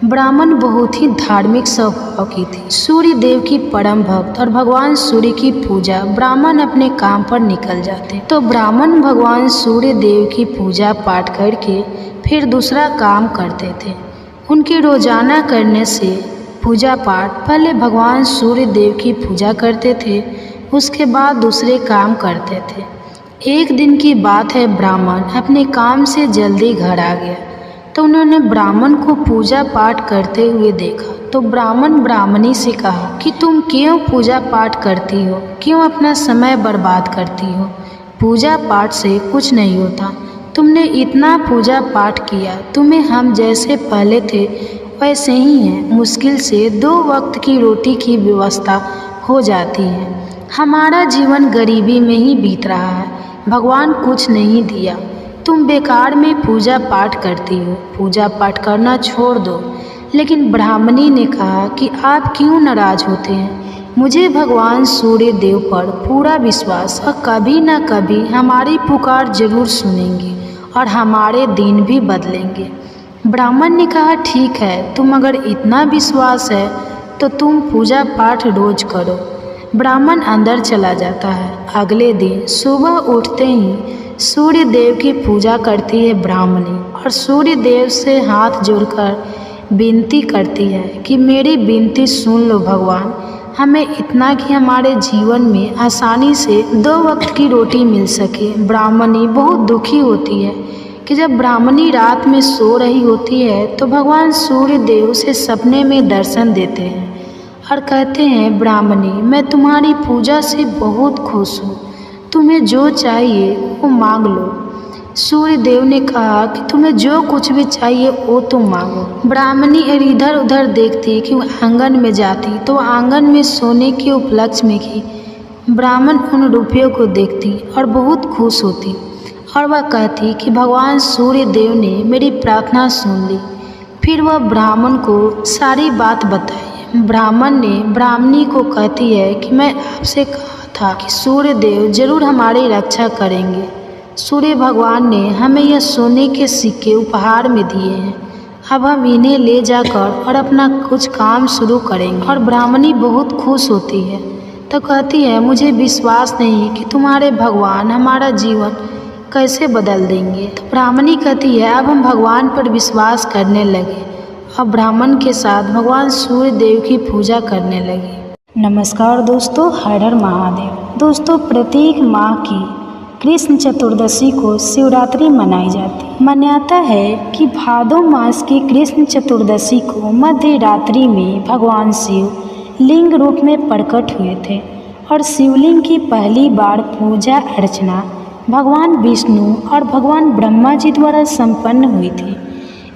ब्राह्मण बहुत ही धार्मिक स्वभाव की थी। सूर्य देव की परम भक्त और भगवान सूर्य की पूजा ब्राह्मण अपने काम पर निकल जाते तो ब्राह्मण भगवान सूर्य देव की पूजा पाठ करके फिर दूसरा काम करते थे। उनके रोजाना करने से पूजा पाठ, पहले भगवान सूर्य देव की पूजा करते थे, उसके बाद दूसरे काम करते थे। एक दिन की बात है, ब्राह्मण अपने काम से जल्दी घर आ गया तो उन्होंने ब्राह्मण को पूजा पाठ करते हुए देखा तो ब्राह्मण ब्राह्मणी से कहा कि तुम क्यों पूजा पाठ करती हो, क्यों अपना समय बर्बाद करती हो। पूजा पाठ से कुछ नहीं होता, तुमने इतना पूजा पाठ किया, तुम्हें हम जैसे पहले थे वैसे ही हैं। मुश्किल से 2 वक्त की रोटी की व्यवस्था हो जाती है। हमारा जीवन गरीबी में ही बीत रहा है, भगवान कुछ नहीं दिया। तुम बेकार में पूजा पाठ करती हो, पूजा पाठ करना छोड़ दो। लेकिन ब्राह्मणी ने कहा कि आप क्यों नाराज होते हैं, मुझे भगवान सूर्य देव पर पूरा विश्वास और कभी न कभी हमारी पुकार जरूर सुनेंगे और हमारे दिन भी बदलेंगे। ब्राह्मण ने कहा, ठीक है, तुम अगर इतना विश्वास है तो तुम पूजा पाठ रोज करो। ब्राह्मण अंदर चला जाता है। अगले दिन सुबह उठते ही सूर्य देव की पूजा करती है ब्राह्मणी और सूर्य देव से हाथ जोड़कर विनती करती है कि मेरी विनती सुन लो भगवान। हमें इतना कि हमारे जीवन में आसानी से 2 वक्त की रोटी मिल सके। ब्राह्मणी बहुत दुखी होती है कि जब ब्राह्मणी रात में सो रही होती है तो भगवान सूर्य देव उसे सपने में दर्शन देते हैं और कहते हैं, ब्राह्मणी मैं तुम्हारी पूजा से बहुत खुश हूँ, तुम्हें जो चाहिए वो मांग लो। सूर्य देव ने कहा कि तुम्हें जो कुछ भी चाहिए वो तुम मांगो। ब्राह्मणी इधर उधर देखती कि वो आंगन में जाती तो आंगन में सोने के उपलक्ष्य में की ब्राह्मण उन रुपयों को देखती और बहुत खुश होती और वह कहती कि भगवान सूर्य देव ने मेरी प्रार्थना सुन ली। फिर वह ब्राह्मण को सारी बात बताई। ब्राह्मण ने ब्राह्मणी को कहती है कि मैं आपसे कहा था कि सूर्य देव जरूर हमारी रक्षा करेंगे। सूर्य भगवान ने हमें यह सोने के सिक्के उपहार में दिए हैं, अब हम इन्हें ले जाकर और अपना कुछ काम शुरू करेंगे। और ब्राह्मणी बहुत खुश होती है तो कहती है, मुझे विश्वास नहीं कि तुम्हारे भगवान हमारा जीवन कैसे बदल देंगे। तो ब्राह्मणी कहती है, अब हम भगवान पर विश्वास करने लगे और ब्राह्मण के साथ भगवान सूर्य देव की पूजा करने लगे। नमस्कार दोस्तों, हर हर महादेव। दोस्तों, प्रत्येक माह की कृष्ण चतुर्दशी को शिवरात्रि मनाई जाती है। मान्यता है कि भादो मास की कृष्ण चतुर्दशी को मध्य रात्रि में भगवान शिव लिंग रूप में प्रकट हुए थे और शिवलिंग की पहली बार पूजा अर्चना भगवान विष्णु और भगवान ब्रह्मा जी द्वारा संपन्न हुई थी।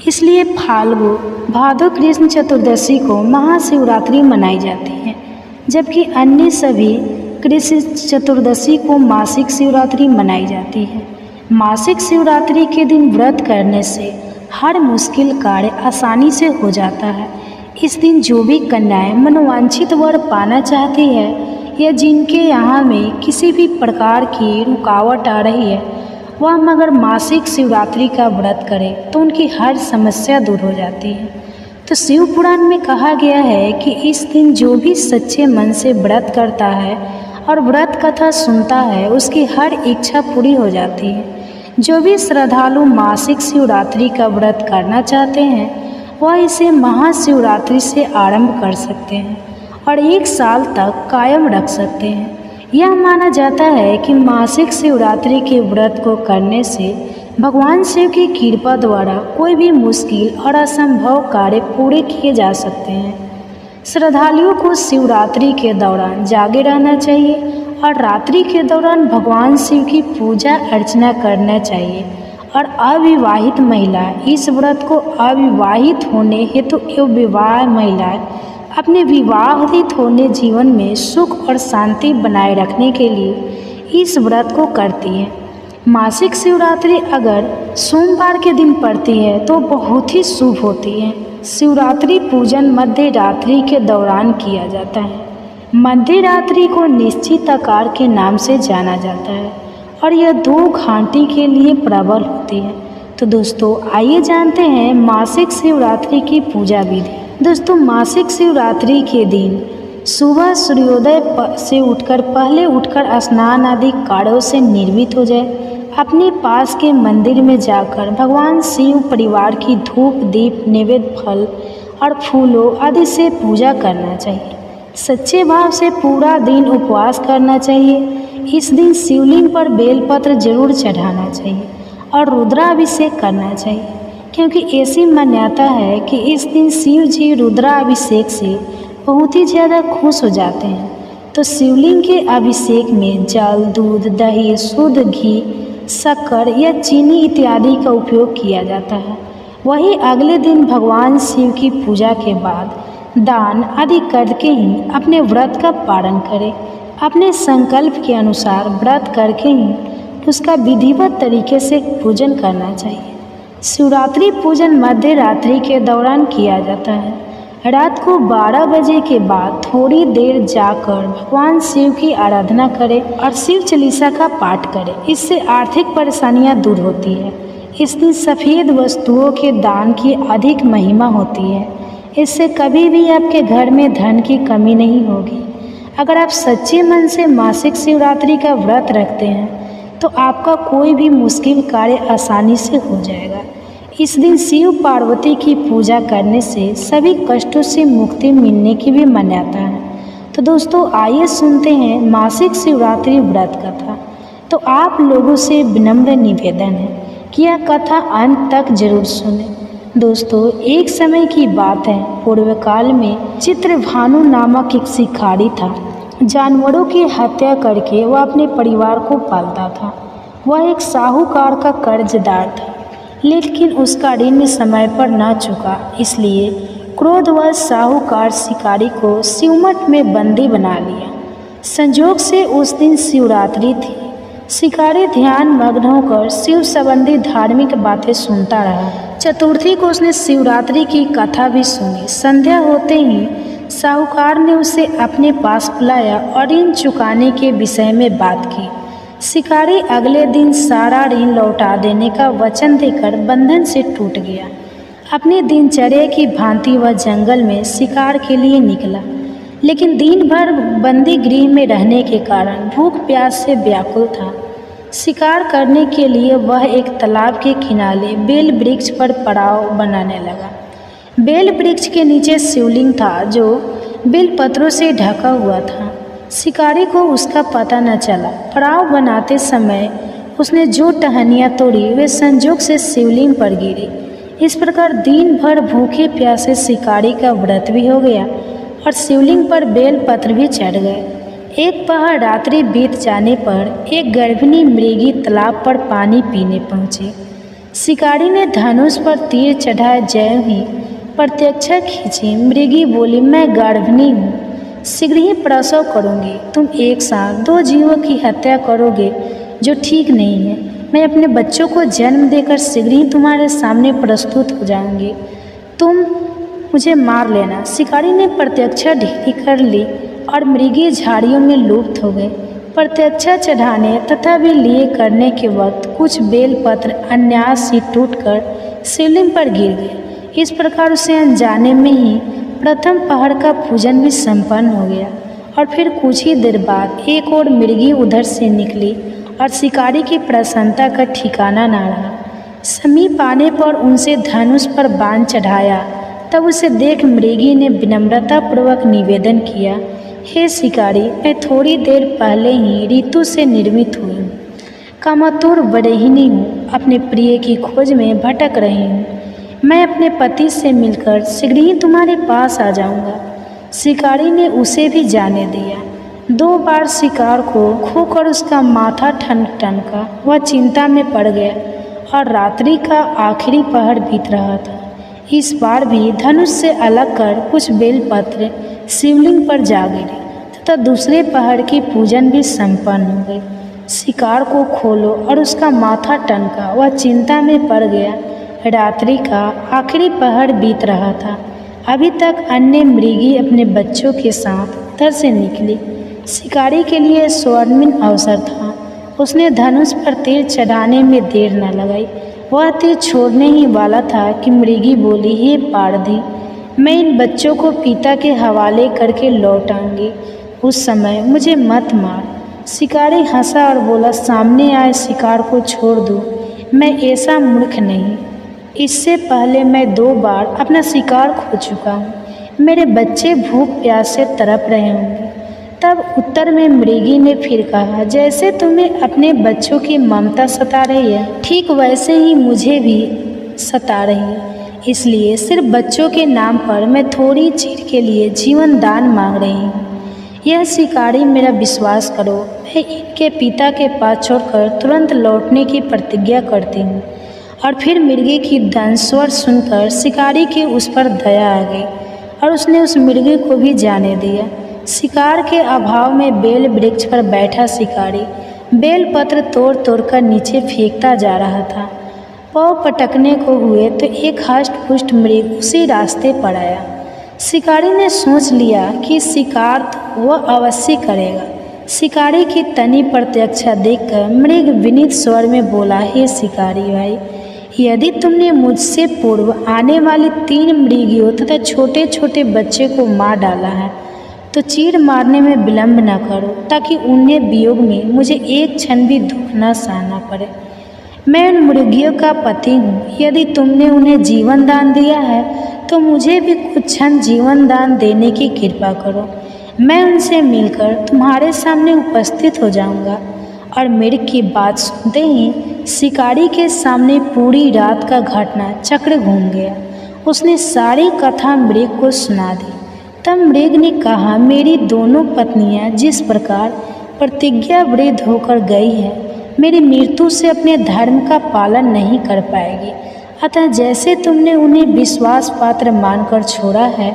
इसलिए फाल्गु भादो कृष्ण चतुर्दशी को महाशिवरात्रि मनाई जाती है, जबकि अन्य सभी कृष्ण चतुर्दशी को मासिक शिवरात्रि मनाई जाती है। मासिक शिवरात्रि के दिन व्रत करने से हर मुश्किल कार्य आसानी से हो जाता है। इस दिन जो भी कन्याएं मनोवांछित वर पाना चाहती है या जिनके यहाँ में किसी भी प्रकार की रुकावट आ रही है, वह मगर मासिक शिवरात्रि का व्रत करे तो उनकी हर समस्या दूर हो जाती है। तो शिव पुराण में कहा गया है कि इस दिन जो भी सच्चे मन से व्रत करता है और व्रत कथा सुनता है, उसकी हर इच्छा पूरी हो जाती है। जो भी श्रद्धालु मासिक शिवरात्रि का व्रत करना चाहते हैं वह इसे महाशिवरात्रि से आरंभ कर सकते हैं और 1 साल तक कायम रख सकते हैं। यह माना जाता है कि मासिक शिवरात्रि के व्रत को करने से भगवान शिव की कृपा द्वारा कोई भी मुश्किल और असंभव कार्य पूरे किए जा सकते हैं। श्रद्धालुओं को शिवरात्रि के दौरान जागे रहना चाहिए और रात्रि के दौरान भगवान शिव की पूजा अर्चना करना चाहिए। और अविवाहित महिला इस व्रत को अविवाहित होने हेतु एवं विवाह महिलाएं अपने विवाहित होने जीवन में सुख और शांति बनाए रखने के लिए इस व्रत को करती है। मासिक शिवरात्रि अगर सोमवार के दिन पड़ती है तो बहुत ही शुभ होती है। शिवरात्रि पूजन मध्य रात्रि के दौरान किया जाता है। मध्य रात्रि को निश्चित आकार के नाम से जाना जाता है और यह 2 घंटे के लिए प्रबल होती है। तो दोस्तों, आइए जानते हैं मासिक शिवरात्रि की पूजा विधि। दोस्तों, मासिक शिवरात्रि के दिन सुबह सूर्योदय से उठकर स्नान आदि कार्यों से निर्मित हो जाए। अपने पास के मंदिर में जाकर भगवान शिव परिवार की धूप दीप नैवेद्य फल और फूलों आदि से पूजा करना चाहिए। सच्चे भाव से पूरा दिन उपवास करना चाहिए। इस दिन शिवलिंग पर बेलपत्र जरूर चढ़ाना चाहिए और रुद्राभिषेक करना चाहिए, क्योंकि ऐसी मान्यता है कि इस दिन शिव जी रुद्राभिषेक से बहुत ही ज़्यादा खुश हो जाते हैं। तो शिवलिंग के अभिषेक में जल, दूध, दही, शुद्ध घी, शक्कर या चीनी इत्यादि का उपयोग किया जाता है। वही अगले दिन भगवान शिव की पूजा के बाद दान आदि करके ही अपने व्रत का पालन करें। अपने संकल्प के अनुसार व्रत करके ही उसका विधिवत तरीके से पूजन करना चाहिए। शिवरात्रि पूजन मध्य रात्रि के दौरान किया जाता है। रात को 12 बजे के बाद थोड़ी देर जाकर भगवान शिव की आराधना करें और शिव चालीसा का पाठ करें। इससे आर्थिक परेशानियां दूर होती है। इस दिन सफ़ेद वस्तुओं के दान की अधिक महिमा होती है। इससे कभी भी आपके घर में धन की कमी नहीं होगी। अगर आप सच्चे मन से मासिक शिवरात्रि का व्रत रखते हैं तो आपका कोई भी मुश्किल कार्य आसानी से हो जाएगा। इस दिन शिव पार्वती की पूजा करने से सभी कष्टों से मुक्ति मिलने की भी मान्यता है। तो दोस्तों आइए सुनते हैं मासिक शिवरात्रि व्रत कथा। तो आप लोगों से विनम्र निवेदन है कि यह कथा अंत तक जरूर सुनें। दोस्तों एक समय की बात है, पूर्व काल में चित्रभानु नामक एक शिकारी था। जानवरों की हत्या करके वह अपने परिवार को पालता था। वह एक साहूकार का कर्जदार था, लेकिन उसका ऋण समय पर न चुका, इसलिए क्रोधवश साहूकार शिकारी को शिवमठ में बंदी बना लिया। संजोग से उस दिन शिवरात्रि थी। शिकारी ध्यान मग्न होकर शिव संबंधी धार्मिक बातें सुनता रहा। चतुर्थी को उसने शिवरात्रि की कथा भी सुनी। संध्या होते ही साहूकार ने उसे अपने पास बुलाया और ऋण चुकाने के विषय में बात की। शिकारी अगले दिन सारा ऋण लौटा देने का वचन देकर बंधन से टूट गया। अपनी दिनचर्या की भांति वह जंगल में शिकार के लिए निकला, लेकिन दिन भर बंदी गृह में रहने के कारण भूख प्यास से व्याकुल था। शिकार करने के लिए वह एक तालाब के किनारे बेल वृक्ष पर पड़ाव बनाने लगा। बेल वृक्ष के नीचे शिवलिंग था जो बेल पत्रों से ढका हुआ था। शिकारी को उसका पता न चला। पड़ाव बनाते समय उसने जो टहनियाँ तोड़ी वे संजोग से शिवलिंग पर गिरी। इस प्रकार दिन भर भूखे प्यासे शिकारी का व्रत भी हो गया और शिवलिंग पर बेल पत्र भी चढ़ गए। एक पहर रात्रि बीत जाने पर एक गर्भिणी मृगी तालाब पर पानी पीने पहुंची। शिकारी ने धनुष पर तीर चढ़ाए ज्यों ही प्रत्यक्षा खींची। मृगी बोली, मैं गर्भिणी हूँ, शीघ्र ही प्रसव करूँगी। तुम एक साथ 2 जीवों की हत्या करोगे जो ठीक नहीं है। मैं अपने बच्चों को जन्म देकर शीघ्र ही तुम्हारे सामने प्रस्तुत हो जाऊँगी। तुम मुझे मार लेना। शिकारी ने प्रत्यक्षा ढीली कर ली और मृगी झाड़ियों में लुप्त हो गए। प्रत्यक्षा चढ़ाने तथा भी लिए करने के वक्त कुछ बेलपत्र अन्यास ही टूटकर शिवलिंग पर गिर गए। इस प्रकार उसे अनजाने में ही प्रथम पहर का पूजन भी संपन्न हो गया। और फिर कुछ ही देर बाद एक और मृगी उधर से निकली और शिकारी की प्रसन्नता का ठिकाना न रहा। समीप आने पर उनसे धनुष पर बाण चढ़ाया। तब उसे देख मृगी ने विनम्रतापूर्वक निवेदन किया, हे शिकारी, मैं थोड़ी देर पहले ही ऋतु से निर्मित हुई हूँ। कामातुर बड़हिनी हूँ, अपने प्रिय की खोज में भटक रही हूँ। मैं अपने पति से मिलकर शीघ्र ही तुम्हारे पास आ जाऊँगा। शिकारी ने उसे भी जाने दिया। 2 बार शिकार को खोकर उसका माथा ठनका। वह चिंता में पड़ गया और रात्रि का आखिरी पहर बीत रहा था। इस बार भी धनुष से अलग कर कुछ बेलपत्र शिवलिंग पर जा गिरे तथा दूसरे पहर की पूजन भी संपन्न हो गई। शिकार को खोलो और उसका माथा टनका। वह चिंता में पड़ गया। रात्रि का आखिरी पहर बीत रहा था। अभी तक अन्य मृगी अपने बच्चों के साथ घर से निकली। शिकारी के लिए स्वर्णिम अवसर था। उसने धनुष पर तीर चढ़ाने में देर न लगाई। वह तीर छोड़ने ही वाला था कि मृगी बोली, हे पारधी, मैं इन बच्चों को पिता के हवाले करके लौट आऊँगी। उस समय मुझे मत मार। शिकारी हंसा और बोला, सामने आए शिकार को छोड़ दूँ, मैं ऐसा मूर्ख नहीं। इससे पहले मैं 2 बार अपना शिकार खो चुका हूँ। मेरे बच्चे भूख प्यास से तड़प रहे होंगे। तब उत्तर में मृगी ने फिर कहा, जैसे तुम्हें अपने बच्चों की ममता सता रही है, ठीक वैसे ही मुझे भी सता रही है। इसलिए सिर्फ बच्चों के नाम पर मैं थोड़ी चीर के लिए जीवन दान मांग रही हूँ। यह शिकारी, मेरा विश्वास करो, मैं इनके पिता के पास छोड़कर तुरंत लौटने की प्रतिज्ञा करती हूँ। और फिर मृगी की दंस्वर सुनकर शिकारी की उस पर दया आ गई और उसने उस मृगी को भी जाने दिया। शिकार के अभाव में बेल वृक्ष पर बैठा शिकारी बेल पत्र तोड़ तोड़ कर नीचे फेंकता जा रहा था। पाँव पटकने को हुए तो एक हष्ट पुष्ट मृग उसी रास्ते पर आया। शिकारी ने सोच लिया कि शिकार तो वह अवश्य करेगा। शिकारी की तनी प्रत्यक्षा देखकर मृग विनीत स्वर में बोला, हे शिकारी भाई, यदि तुमने मुझसे पूर्व आने वाली 3 मृगियों तथा छोटे छोटे बच्चे को मार डाला है तो चीर मारने में विलंब न करो, ताकि उन्हें वियोग में मुझे एक क्षण भी दुख न सहना पड़े। मैं उन मुर्गियों का पति हूँ। यदि तुमने उन्हें जीवन दान दिया है तो मुझे भी कुछ क्षण जीवन दान देने की कृपा करो। मैं उनसे मिलकर तुम्हारे सामने उपस्थित हो जाऊंगा। और मृग की बात सुनते ही शिकारी के सामने पूरी रात का घटना चक्र घूम गया। उसने सारी कथा मृग को सुना दी। तब मृग ने कहा, मेरी दोनों पत्नियां जिस प्रकार प्रतिज्ञाबद्ध होकर गई है, मेरी मृत्यु से अपने धर्म का पालन नहीं कर पाएगी। अतः जैसे तुमने उन्हें विश्वास पात्र मानकर छोड़ा है,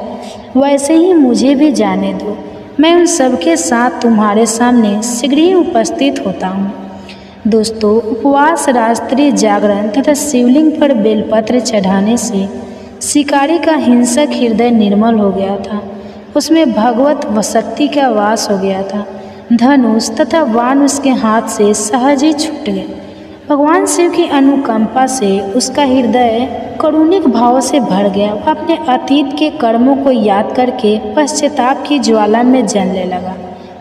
वैसे ही मुझे भी जाने दो। मैं उन सबके साथ तुम्हारे सामने शीघ्र ही उपस्थित होता हूँ। दोस्तों, उपवास, रात्रि जागरण तथा शिवलिंग पर बेलपत्र चढ़ाने से शिकारी का हिंसक हृदय निर्मल हो गया था। उसमें भगवत शक्ति का वास हो गया था। धनुष तथा बाण उसके हाथ से सहज ही छूट गए। भगवान शिव की अनुकंपा से उसका हृदय करुणिक भाव से भर गया। वह अपने अतीत के कर्मों को याद करके पश्चाताप की ज्वाला में जलने लगा।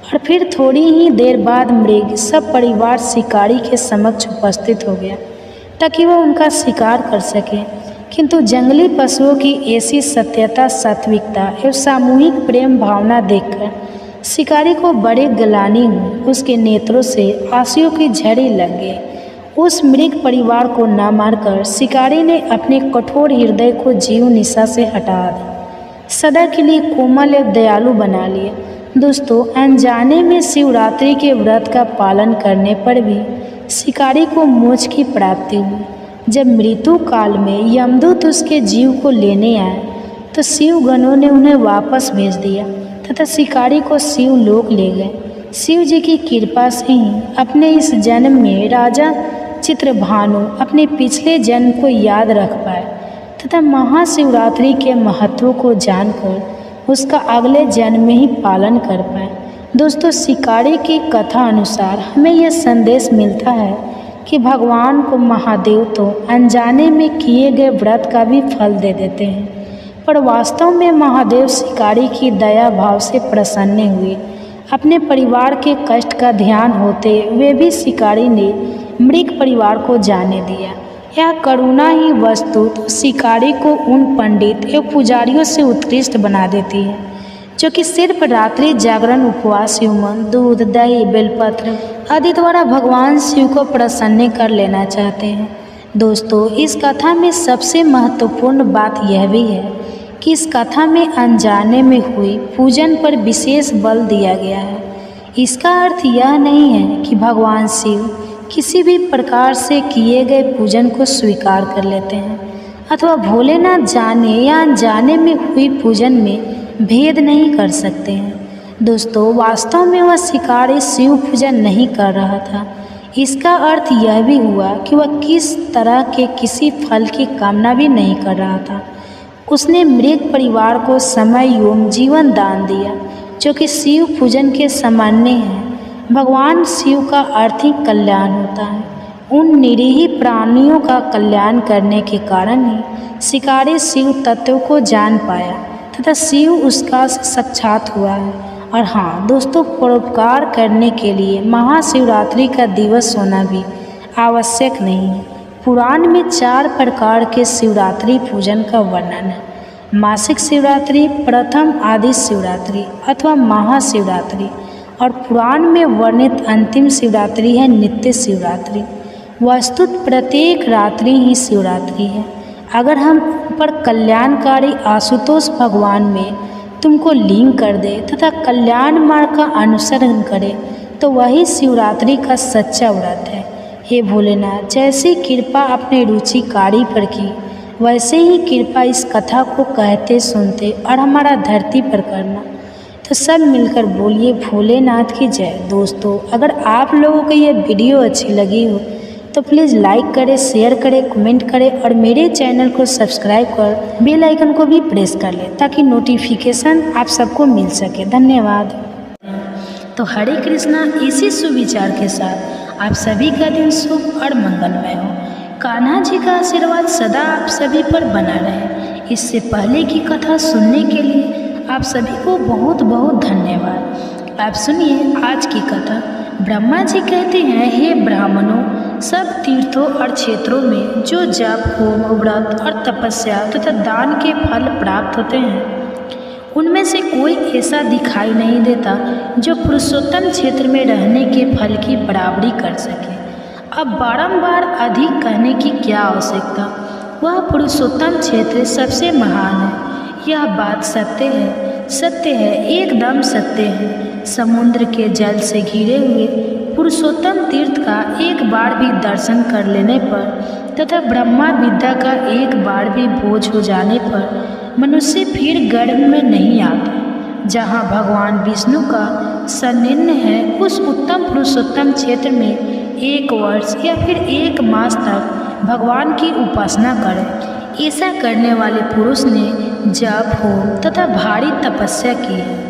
और फिर थोड़ी ही देर बाद मृग सब परिवार शिकारी के समक्ष उपस्थित हो गया ताकि वह उनका शिकार कर सके। किंतु जंगली पशुओं की ऐसी सत्यता, सात्विकता एवं सामूहिक प्रेम भावना देखकर शिकारी को बड़ी ग्लानि हुई। उसके नेत्रों से आंसुओं की झड़ी लग गई। उस मृग परिवार को न मारकर शिकारी ने अपने कठोर हृदय को जीव निशा से हटा दिया, सदा के लिए कोमल एवं दयालु बना लिया। दोस्तों, अनजाने में शिवरात्रि के व्रत का पालन करने पर भी शिकारी को मोक्ष की प्राप्ति हुई। जब मृत्यु काल में यमदूत उसके जीव को लेने आए तो शिव गणों ने उन्हें वापस भेज दिया तथा शिकारी को शिव लोक ले गए। शिव जी की कृपा से ही अपने इस जन्म में राजा चित्रभानु अपने पिछले जन्म को याद रख पाए तथा महाशिवरात्रि के महत्व को जानकर उसका अगले जन्म में ही पालन कर पाए। दोस्तों, शिकारी की कथा अनुसार हमें यह संदेश मिलता है कि भगवान को महादेव तो अनजाने में किए गए व्रत का भी फल दे देते हैं, पर वास्तव में महादेव शिकारी की दया भाव से प्रसन्न हुए। अपने परिवार के कष्ट का ध्यान होते हुए भी शिकारी ने मृग परिवार को जाने दिया। यह करुणा ही वस्तु तो शिकारी को उन पंडित एवं पुजारियों से उत्कृष्ट बना देती है जो कि सिर्फ रात्रि जागरण, उपवास, हुमन, दूध, दही, बेलपत्र आदि द्वारा भगवान शिव को प्रसन्न कर लेना चाहते हैं। दोस्तों, इस कथा में सबसे महत्वपूर्ण बात यह भी है कि इस कथा में अनजाने में हुई पूजन पर विशेष बल दिया गया है। इसका अर्थ यह नहीं है कि भगवान शिव किसी भी प्रकार से किए गए पूजन को स्वीकार कर लेते हैं अथवा भोलेनाथ जाने या अनजाने में हुई पूजन में भेद नहीं कर सकते हैं। दोस्तों, वास्तव में वह शिकारी शिव पूजन नहीं कर रहा था। इसका अर्थ यह भी हुआ कि वह किस तरह के किसी फल की कामना भी नहीं कर रहा था। उसने मृग परिवार को समय एवं जीवन दान दिया जो कि शिव पूजन के सामान्य है। भगवान शिव का अर्थ ही कल्याण होता है। उन निरीह प्राणियों का कल्याण करने के कारण ही शिकारी शिव तत्व को जान पाया तथा शिव उसका साक्षात हुआ है। और हाँ दोस्तों, परोपकार करने के लिए महाशिवरात्रि का दिवस होना भी आवश्यक नहीं है। पुराण में 4 प्रकार के शिवरात्रि पूजन का वर्णन है। मासिक शिवरात्रि, प्रथम आदि शिवरात्रि अथवा महाशिवरात्रि, और पुराण में वर्णित अंतिम शिवरात्रि है नित्य शिवरात्रि। वस्तुत प्रत्येक रात्रि ही शिवरात्रि है। अगर हम पर कल्याणकारी आशुतोष भगवान में तुमको लीन कर दे तथा कल्याण मार्ग का अनुसरण करे तो वही शिवरात्रि का सच्चा व्रत है। हे भोलेनाथ, जैसी कृपा अपने रुचिकारी पर की वैसे ही कृपा इस कथा को कहते सुनते और हमारा धरती पर करना। तो सब मिलकर बोलिए भोलेनाथ की जय। दोस्तों, अगर आप लोगों को ये वीडियो अच्छी लगी हो तो प्लीज़ लाइक करें, शेयर करें, कमेंट करें और मेरे चैनल को सब्सक्राइब कर बेल आइकन को भी प्रेस कर लें ताकि नोटिफिकेशन आप सबको मिल सके। धन्यवाद। तो हरे कृष्णा, इसी सुविचार के साथ आप सभी का दिन शुभ और मंगलमय हो। कान्हा जी का आशीर्वाद सदा आप सभी पर बना रहे। इससे पहले की कथा सुनने के लिए आप सभी को बहुत बहुत धन्यवाद। आप सुनिए आज की कथा। ब्रह्मा जी कहते हैं, हे ब्राह्मणों, सब तीर्थों और क्षेत्रों में जो जप, होम, व्रत और तपस्या तथा दान के फल प्राप्त होते हैं, उनमें से कोई ऐसा दिखाई नहीं देता जो पुरुषोत्तम क्षेत्र में रहने के फल की बराबरी कर सके। अब बारंबार अधिक कहने की क्या आवश्यकता। वह पुरुषोत्तम क्षेत्र सबसे महान है। यह बात सत्य है, सत्य है, एकदम सत्य है। समुद्र के जल से घिरे हुए पुरुषोत्तम तीर्थ का एक बार भी दर्शन कर लेने पर तथा ब्रह्मा विद्या का एक बार भी बोझ हो जाने पर मनुष्य फिर गर्भ में नहीं आता। जहाँ भगवान विष्णु का सान्निध्य है, उस उत्तम पुरुषोत्तम क्षेत्र में 1 वर्ष या फिर 1 मास तक भगवान की उपासना करें। ऐसा करने वाले पुरुष ने जप, होम तथा भारी तपस्या की है।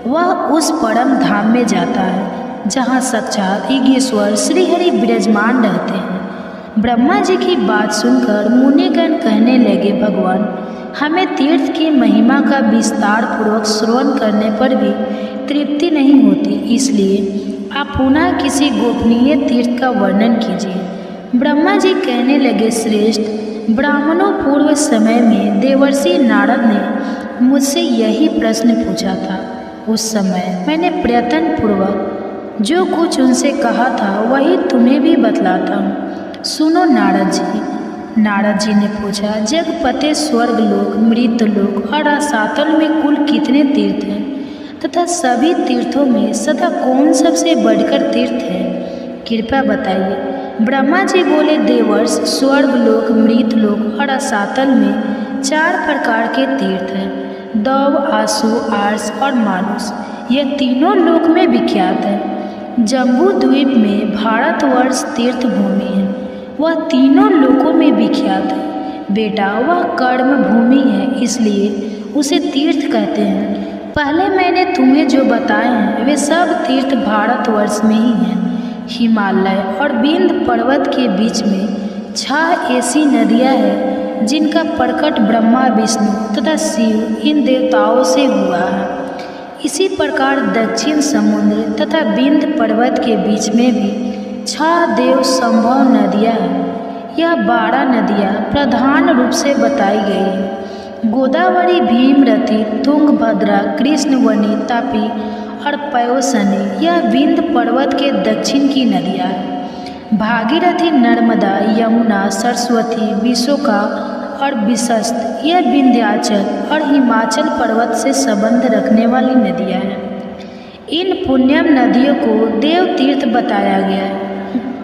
वह उस परम धाम में जाता है जहाँ साक्षात ईश्वर श्रीहरि विराजमान रहते हैं। ब्रह्मा जी की बात सुनकर मुनिगण कहने लगे, भगवान, हमें तीर्थ की महिमा का विस्तार पूर्वक श्रवण करने पर भी तृप्ति नहीं होती, इसलिए आप पुनः किसी गोपनीय तीर्थ का वर्णन कीजिए। ब्रह्मा जी कहने लगे, श्रेष्ठ ब्राह्मणों, पूर्व समय में देवर्षि नारद ने मुझसे यही प्रश्न पूछा था। उस समय मैंने प्रयत्न पूर्वक जो कुछ उनसे कहा था वही तुम्हें भी बतलाता हूँ। सुनो नारद जी। नारद जी ने पूछा, जगपते स्वर्ग लोक, मृत लोक और रसातल में कुल कितने तीर्थ हैं तथा सभी तीर्थों में सदा कौन सबसे बढ़कर तीर्थ है? कृपया बताइए। ब्रह्मा जी बोले, देवर्ष, स्वर्ग लोक, मृत लोक और रसातल में 4 प्रकार के तीर्थ हैं। दव, आसु, आर्स और मानुष, यह तीनों लोक में विख्यात है। जम्बू द्वीप में भारतवर्ष तीर्थ भूमि है, वह तीनों लोकों में विख्यात है। बेटा, वह कर्म भूमि है, इसलिए उसे तीर्थ कहते हैं। पहले मैंने तुम्हें जो बताए हैं वे सब तीर्थ भारतवर्ष में ही हैं। हिमालय और विंध्य पर्वत के बीच में 6 ऐसी नदियाँ हैं जिनका प्रकट ब्रह्मा, विष्णु तथा शिव इन देवताओं से हुआ है। इसी प्रकार दक्षिण समुद्र तथा विंध्य पर्वत के बीच में भी 6 देव संभव नदियाँ हैं। यह 12 नदियाँ प्रधान रूप से बताई गई हैं। गोदावरी, भीमरथी, तुंगभद्रा, कृष्णवनी, तापी और पयोसनी, यह विंध्य पर्वत के दक्षिण की नदियाँ हैं। भागीरथी, नर्मदा, यमुना, सरस्वती, विशोका और विशस्त, यह विंध्याचल और हिमाचल पर्वत से संबंध रखने वाली नदियाँ हैं। इन पुण्यम नदियों को देव तीर्थ बताया गया है।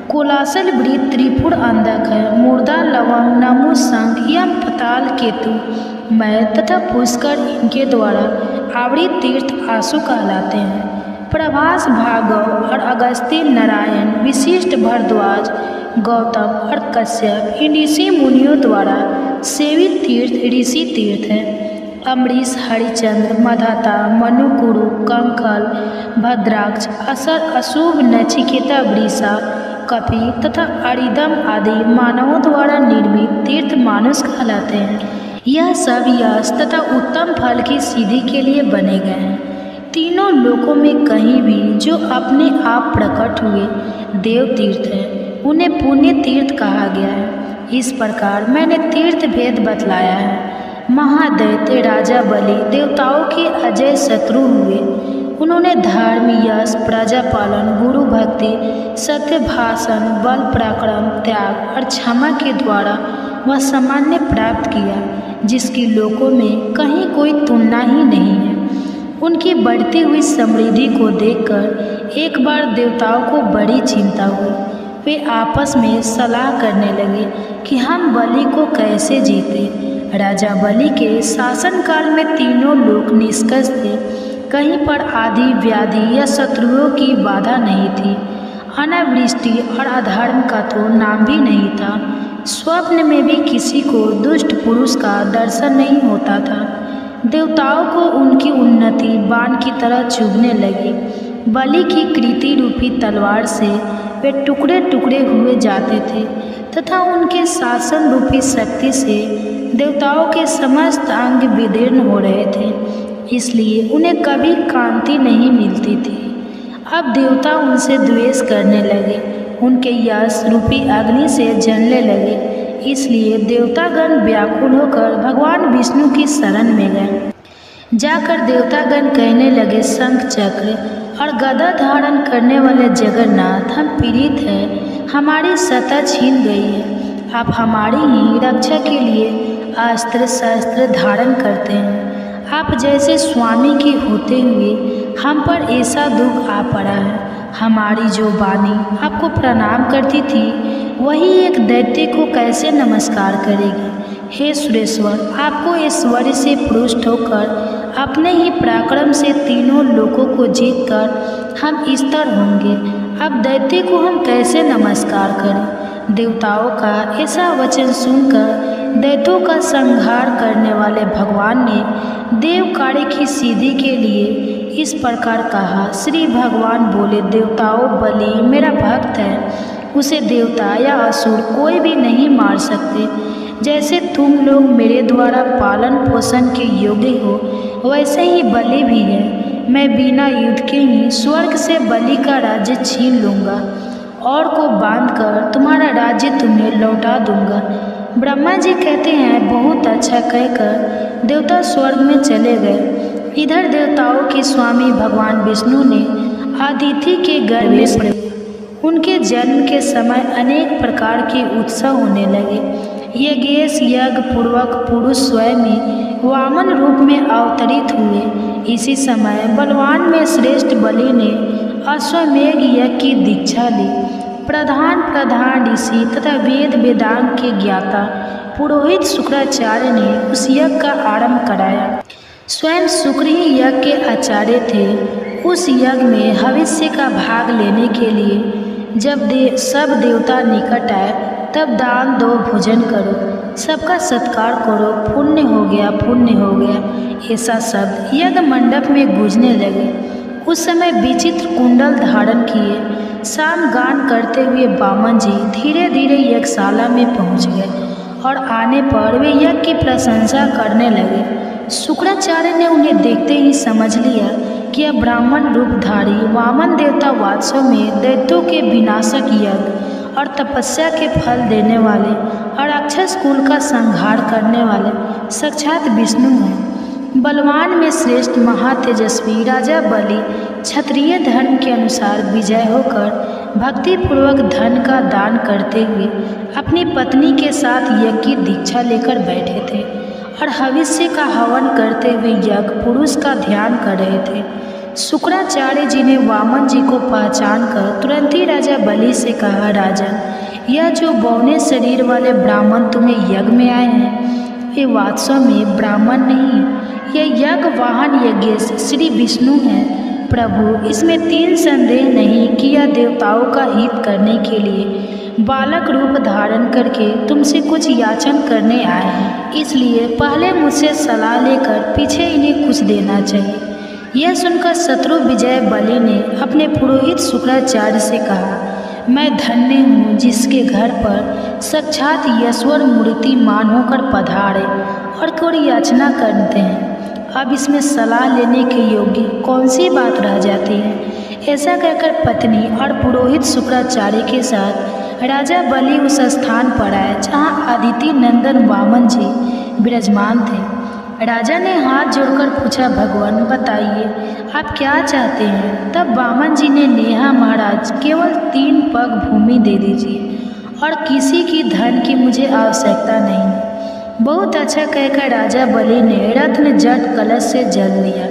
कोलासल, वृत्त, त्रिपुर, अंधक है, मूर्धा, लवंग, नमु, शंख, यम, पताल, केतु, मय तथा पुष्कर इनके द्वारा आवृत तीर्थ आसु कहलाते हैं। प्रभास, भार्गव और अगस्त्य, नारायण, विशिष्ट, भरद्वाज, गौतम और कश्यप, इन ऋषि मुनियों द्वारा सेवित तीर्थ ऋषि तीर्थ हैं। अमरीश, हरिचंद्र, मधाता, मनुकुरु, कंखल, भद्राक्ष, असर, अशुभ, नचिकेता, वृषा, कपि तथा अरिदम आदि मानवों द्वारा निर्मित तीर्थ मानुष कहलाते हैं। यह सब यश तथा उत्तम फल की सिद्धि के लिए बने गए हैं। तीनों लोकों में कहीं भी जो अपने आप प्रकट हुए देव तीर्थ हैं, उन्हें पुण्य तीर्थ कहा गया है। इस प्रकार मैंने तीर्थ भेद बतलाया है। महादैत्य राजा बलि देवताओं के अजय शत्रु हुए। उन्होंने धर्म, यश, प्रजा पालन, गुरु भक्ति, सत्य भाषण, बल पराक्रम, त्याग और क्षमा के द्वारा वह सामान्य प्राप्त किया जिसकी लोकों में कहीं कोई तुलना ही नहीं है। उनकी बढ़ती हुई समृद्धि को देखकर एक बार देवताओं को बड़ी चिंता हुई। वे आपस में सलाह करने लगे कि हम बलि को कैसे जीते। राजा बलि के शासनकाल में तीनों लोक निष्कर्ष थे। कहीं पर आदि, व्याधि या शत्रुओं की बाधा नहीं थी। अनावृष्टि और अधर्म का तो नाम भी नहीं था। स्वप्न में भी किसी को दुष्ट पुरुष का दर्शन नहीं होता था। देवताओं को उनकी उन्नति बाण की तरह चुभने लगी। बलि की कृति रूपी तलवार से वे टुकड़े टुकड़े हुए जाते थे तथा उनके शासन रूपी शक्ति से देवताओं के समस्त अंग विदीर्ण हो रहे थे, इसलिए उन्हें कभी कांति नहीं मिलती थी। अब देवता उनसे द्वेष करने लगे। उनके यश रूपी अग्नि से जलने लगे। इसलिए देवतागण व्याकुल होकर भगवान विष्णु की शरण में गए। जाकर देवतागण कहने लगे, शंख चक्र और गदा धारण करने वाले जगन्नाथ, हम पीड़ित हैं, हमारी सत्ता छीन गई है। आप हमारी ही रक्षा के लिए अस्त्र शस्त्र धारण करते हैं। आप जैसे स्वामी के होते हुए हम पर ऐसा दुख आ पड़ा है। हमारी जो वाणी आपको प्रणाम करती थी, वही एक दैत्य को कैसे नमस्कार करेगी। हे सुरेश्वर, आपको ऐश्वर्य से पुष्ट होकर अपने ही पराक्रम से तीनों लोकों को जीतकर हम स्थिर होंगे। अब दैत्य को हम कैसे नमस्कार करें। देवताओं का ऐसा वचन सुनकर दैत्यों का संहार करने वाले भगवान ने देव कार्य की सिद्धि के लिए इस प्रकार कहा। श्री भगवान बोले, देवताओं, बलि मेरा भक्त है, उसे देवता या असुर कोई भी नहीं मार सकते। जैसे तुम लोग मेरे द्वारा पालन पोषण के योग्य हो, वैसे ही बलि भी है। मैं बिना युद्ध के ही स्वर्ग से बलि का राज्य छीन लूँगा और को बांधकर तुम्हारा राज्य तुम्हें लौटा दूंगा। ब्रह्मा जी कहते हैं, बहुत अच्छा कहकर देवता स्वर्ग में चले गए। इधर देवताओं के स्वामी भगवान विष्णु ने अदिति के गर्भ में पड़े। उनके जन्म के समय अनेक प्रकार के उत्सव होने लगे। यज्ञेश यज्ञ पूर्वक पुरुष स्वयं ही वामन रूप में अवतरित हुए। इसी समय बलवान में श्रेष्ठ बलि ने अश्वमेघ यज्ञ की दीक्षा ली। प्रधान ऋषि तथा वेद वेदांग के ज्ञाता पुरोहित शुक्राचार्य ने उस यज्ञ का आरंभ कराया। स्वयं शुक्र ही यज्ञ के आचार्य थे। उस यज्ञ में भविष्य का भाग लेने के लिए जब सब देवता निकट आए, तब दान दो, भोजन करो, सबका सत्कार करो, पुण्य हो गया, पुण्य हो गया, ऐसा शब्द यज्ञ मंडप में गूंजने लगे। उस समय विचित्र कुंडल धारण किए साम गान करते हुए वामन जी धीरे धीरे यज्ञशाला में पहुंच गए और आने पर वे यज्ञ की प्रशंसा करने लगे। शुक्राचार्य ने उन्हें देखते ही समझ लिया कि यह ब्राह्मण रूपधारी वामन देवता वास्तव में दैत्यों के विनाशक यज्ञ और तपस्या के फल देने वाले और राक्षस कुल का संहार करने वाले साक्षात विष्णु हैं। बलवान में श्रेष्ठ महातेजस्वी राजा बलि क्षत्रिय धर्म के अनुसार विजय होकर भक्तिपूर्वक धन का दान करते हुए अपनी पत्नी के साथ यज्ञ की दीक्षा लेकर बैठे थे और भविष्य का हवन करते हुए यज्ञ पुरुष का ध्यान कर रहे थे। शुक्राचार्य जी ने वामन जी को पहचान कर तुरंत ही राजा बलि से कहा, राजन, यह जो बौने शरीर वाले ब्राह्मण तुम्हें यज्ञ में आए हैं, ये वास्तव में ब्राह्मण नहीं, यह यज्ञ वाहन यज्ञेश श्री विष्णु हैं। प्रभु, इसमें तीन संदेह नहीं कि यह देवताओं का हित करने के लिए बालक रूप धारण करके तुमसे कुछ याचन करने आए हैं। इसलिए पहले मुझसे सलाह लेकर पीछे इन्हें कुछ देना चाहिए। यह सुनकर शत्रु विजय बलि ने अपने पुरोहित शुक्राचार्य से कहा, मैं धन्य हूँ जिसके घर पर साक्षात ईश्वर मूर्तिमान होकर पधारे और कोई याचना करते हैं। अब इसमें सलाह लेने के योग्य कौन सी बात रह जाती है। ऐसा कहकर पत्नी और पुरोहित शुक्राचार्य के साथ राजा बलि उस स्थान पर आए जहाँ अदिति नंदन वामन जी विराजमान थे। राजा ने हाथ जोड़कर पूछा, भगवान बताइए आप क्या चाहते हैं। तब वामन जी ने, नेहा महाराज, केवल 3 पग भूमि दे दीजिए और किसी की धन की मुझे आवश्यकता नहीं। बहुत अच्छा कहकर राजा बलि ने रत्न जट कलश से जल लिया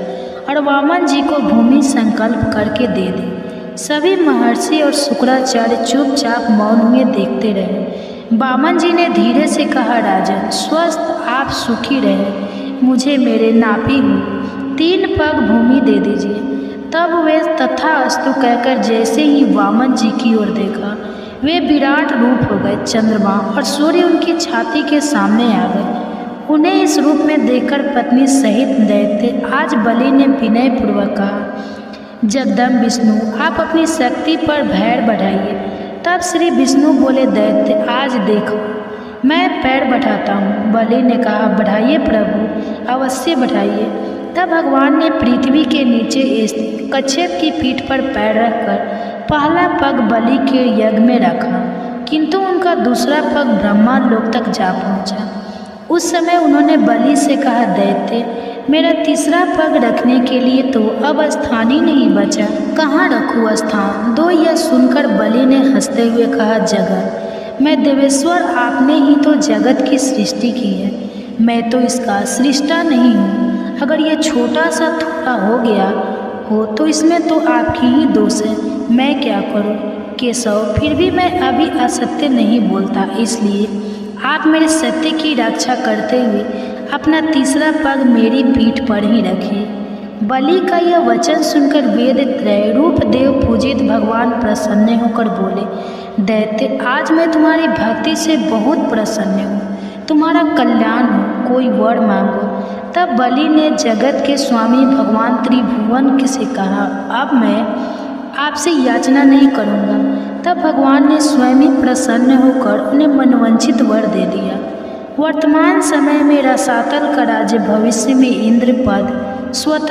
और वामन जी को भूमि संकल्प करके दे दी। सभी महर्षि और शुक्राचार्य चुपचाप मौन हुए देखते रहे। वामन जी ने धीरे से कहा, राजन, स्वस्थ आप सुखी रहे, मुझे मेरे नापी हुई 3 पग भूमि दे दीजिए। तब वे तथास्तु कहकर जैसे ही वामन जी की ओर देखा, वे विराट रूप हो गए। चंद्रमा और सूर्य उनकी छाती के सामने आ गए। उन्हें इस रूप में देखकर पत्नी सहित दैत्य आज बलि ने विनय पूर्वक कहा, जगदम्ब विष्णु, आप अपनी शक्ति पर भैर बढ़ाइए। तब श्री विष्णु बोले, दैत्य, आज देखो मैं पैर बढ़ाता हूँ। बलि ने कहा, बढ़ाइए प्रभु, अवश्य बढ़ाइए। तब भगवान ने पृथ्वी के नीचे स्थित कच्छप की पीठ पर पैर रखकर पहला पग बलि के यज्ञ में रखा, किंतु उनका दूसरा पग ब्रह्मा लोक तक जा पहुंचा। उस समय उन्होंने बलि से कहा, दैत्य, मेरा तीसरा पग रखने के लिए तो अब स्थान ही नहीं बचा, कहाँ रखूँ स्थान? दो यह सुनकर बलि ने हंसते हुए कहा, जगत, मैं देवेश्वर, आपने ही तो जगत की सृष्टि की है, मैं तो इसका सृष्टा नहीं हूँ। अगर यह छोटा सा थोड़ा हो गया हो तो इसमें तो आपकी ही दोष है, मैं क्या करूँ? केशव, फिर भी मैं अभी असत्य नहीं बोलता, इसलिए आप मेरे सत्य की रक्षा करते हुए अपना तीसरा पग मेरी पीठ पर ही रखिए। बलि का यह वचन सुनकर वेद त्रय रूप देव पूजित भगवान प्रसन्न होकर बोले, दैत्य, आज मैं तुम्हारी भक्ति से बहुत प्रसन्न हूँ, तुम्हारा कल्याण हो, कोई वर मांगो। तब बलि ने जगत के स्वामी भगवान त्रिभुवन से कहा, अब मैं आपसे याचना नहीं करूँगा। तब भगवान ने स्वयं ही प्रसन्न होकर उन्हें मनवांछित वर दे दिया। वर्तमान समय में रसातल का राज्य, भविष्य में इंद्र पद, स्वतः